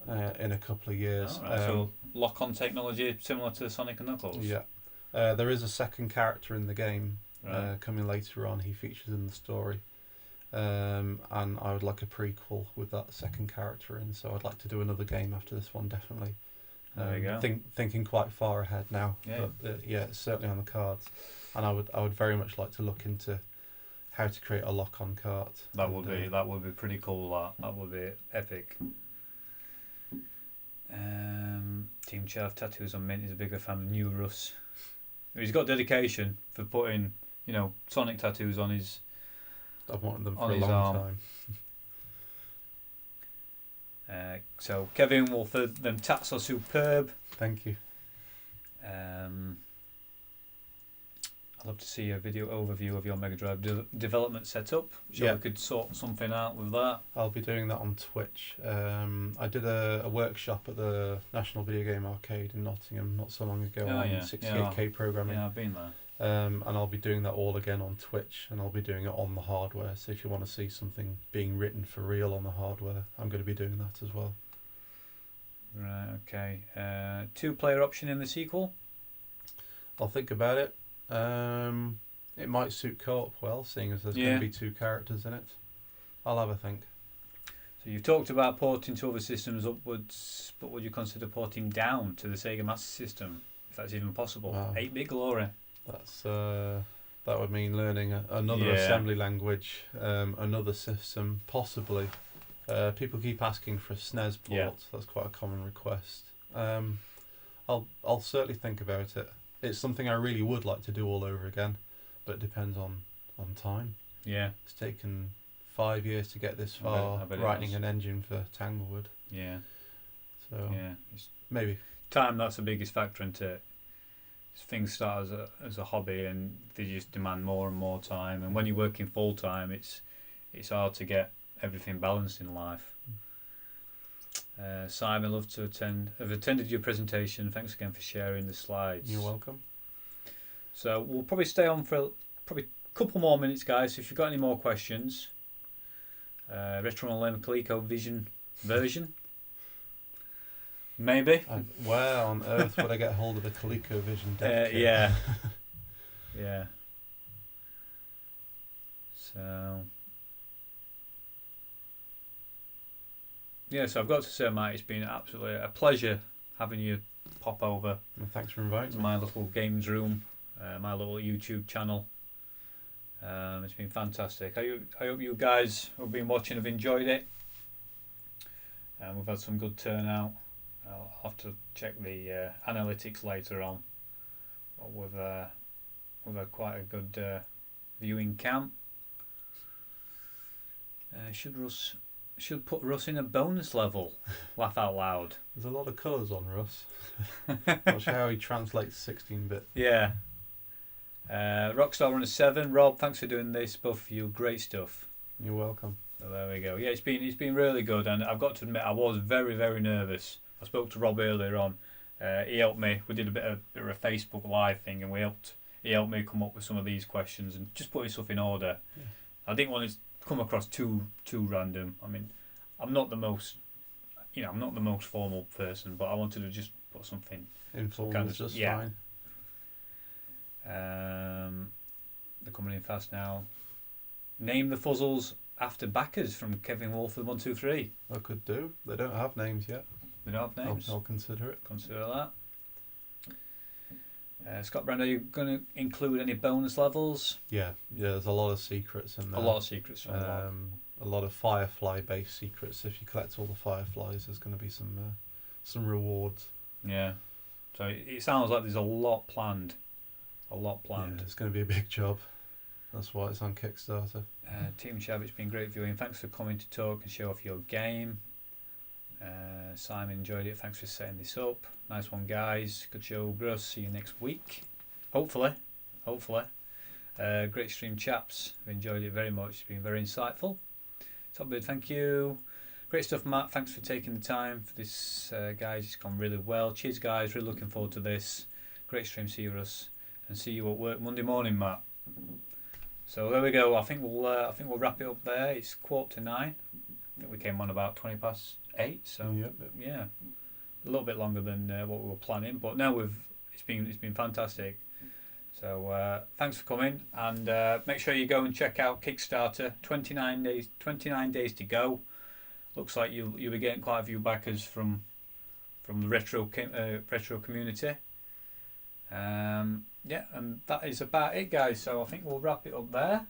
in a couple of years. Oh, right. So lock-on technology similar to Sonic and Knuckles? Yeah. There is a second character in the game coming later on. He features in the story. And I would like a prequel with that second character in, so I'd like to do another game after this one, definitely. There you go. Thinking quite far ahead now. Yeah. But yeah, it's certainly on the cards. And I would very much like to look into how to create a lock-on cart. That would be pretty cool. That would be epic. Team Chav tattoos on Mint is a bigger fan of New Russ. He's got dedication for putting, Sonic tattoos on his. I've wanted them for on a his long arm. time. So Kevin Wolford, them tats are superb. Thank you. I'd love to see a video overview of your Mega Drive development setup. We could sort something out with that. I'll be doing that on Twitch. I did a workshop at the National Video Game Arcade in Nottingham not so long ago on 68K programming. Yeah, I've been there. And I'll be doing that all again on Twitch, and I'll be doing it on the hardware. So if you want to see something being written for real on the hardware, I'm going to be doing that as well. Right, okay. 2-player option in the sequel? I'll think about it. It might suit co-op well, seeing as there's Yeah. going to be 2 characters in it. I'll have a think. So you've talked about porting to other systems upwards, but would you consider porting down to the Sega Master System, if that's even possible? Wow. 8-bit glory. That's that would mean learning another Yeah. assembly language, another system, possibly. People keep asking for a SNES port. Yeah. That's quite a common request. I'll certainly think about it. It's something I really would like to do all over again, but it depends on time. Yeah, It's taken 5 years to get this I bet- far, I bet it writing has. an engine for Tanglewood. yeah, So yeah. It's maybe. time, that's the biggest factor into it. Things start as a hobby and they just demand more and more time. And when you're working full time, it's hard to get everything balanced in life. Simon, love to attend. I've attended your presentation. Thanks again for sharing the slides. You're welcome. So we'll probably stay on for probably a couple more minutes, guys. If you've got any more questions, Retro and Coleco Vision version, maybe. Where on earth would I get hold of a ColecoVision dev kit? Yeah, yeah. So yeah, so I've got to say, Mike, it's been absolutely a pleasure having you pop over Well, thanks for inviting to me. my little games room, my little YouTube channel. It's been fantastic. I hope you guys who've been watching have enjoyed it. We've had some good turnout. I'll have to check the analytics later on. But we've had quite a good viewing count. Should put Russ in a bonus level. Laugh out loud. There's a lot of colours on Russ. Not sure how he translates 16-bit. Yeah. Rockstar on a 7. Rob, thanks for doing this. Both of you, great stuff. You're welcome. So there we go. Yeah, it's been really good, and I've got to admit I was very, very nervous. I spoke to Rob earlier on. He helped me. We did a bit of a Facebook Live thing, and he helped me come up with some of these questions and just putting stuff in order. Yeah. I didn't want to come across too random. I mean, I'm not the most formal person, but I wanted to just put something. Informal Kind is of- just yeah. fine. They're coming in fast now. Name the fuzzles after backers from Kevin Wolford 123. I could do. They don't have names yet. We don't have names. I'll consider it. Consider that. Scott Brand, are you going to include any bonus levels? Yeah, there's a lot of secrets in there. A lot of secrets from A lot of Firefly-based secrets. If you collect all the Fireflies, there's going to be some rewards. Yeah. So it sounds like there's a lot planned. A lot planned. Yeah, it's going to be a big job. That's why it's on Kickstarter. Team Shav, it's been great viewing. Thanks for coming to talk and show off your game. Simon enjoyed it. Thanks for setting this up. Nice one, guys. Good show, Gruss. See you next week. Hopefully. Great stream, chaps. I've enjoyed it very much. It's been very insightful. Top bid, thank you. Great stuff, Matt. Thanks for taking the time for this, guys. It's gone really well. Cheers, guys. Really looking forward to this. Great stream. See you, Russ, and see you at work Monday morning, Matt. So there we go. I think we'll wrap it up there. It's 8:45. I think we came on about 8:20. So Yep. yeah, a little bit longer than what we were planning, but now it's been fantastic. So thanks for coming, and make sure you go and check out Kickstarter. 29 days to go. Looks like you'll be getting quite a few backers from the retro community. Yeah, and that is about it, guys. So I think we'll wrap it up there.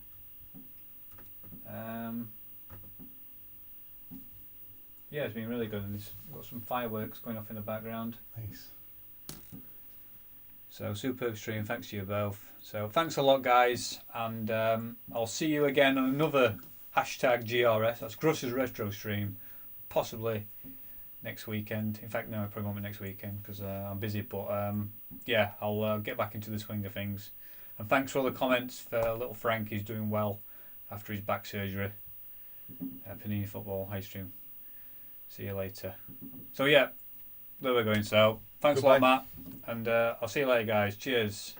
Yeah, it's been really good, and it's got some fireworks going off in the background. Nice. So superb stream. Thanks to you both. So thanks a lot, guys, and I'll see you again on another #GRS. That's Gruss's retro stream, possibly next weekend. In fact, no, it probably won't be next weekend because I'm busy. But yeah, I'll get back into the swing of things. And thanks for all the comments for little Frank. He's doing well after his back surgery. Panini Football High Stream. See you later. So yeah, there we're going. So thanks a lot, Matt, and I'll see you later, guys. Cheers.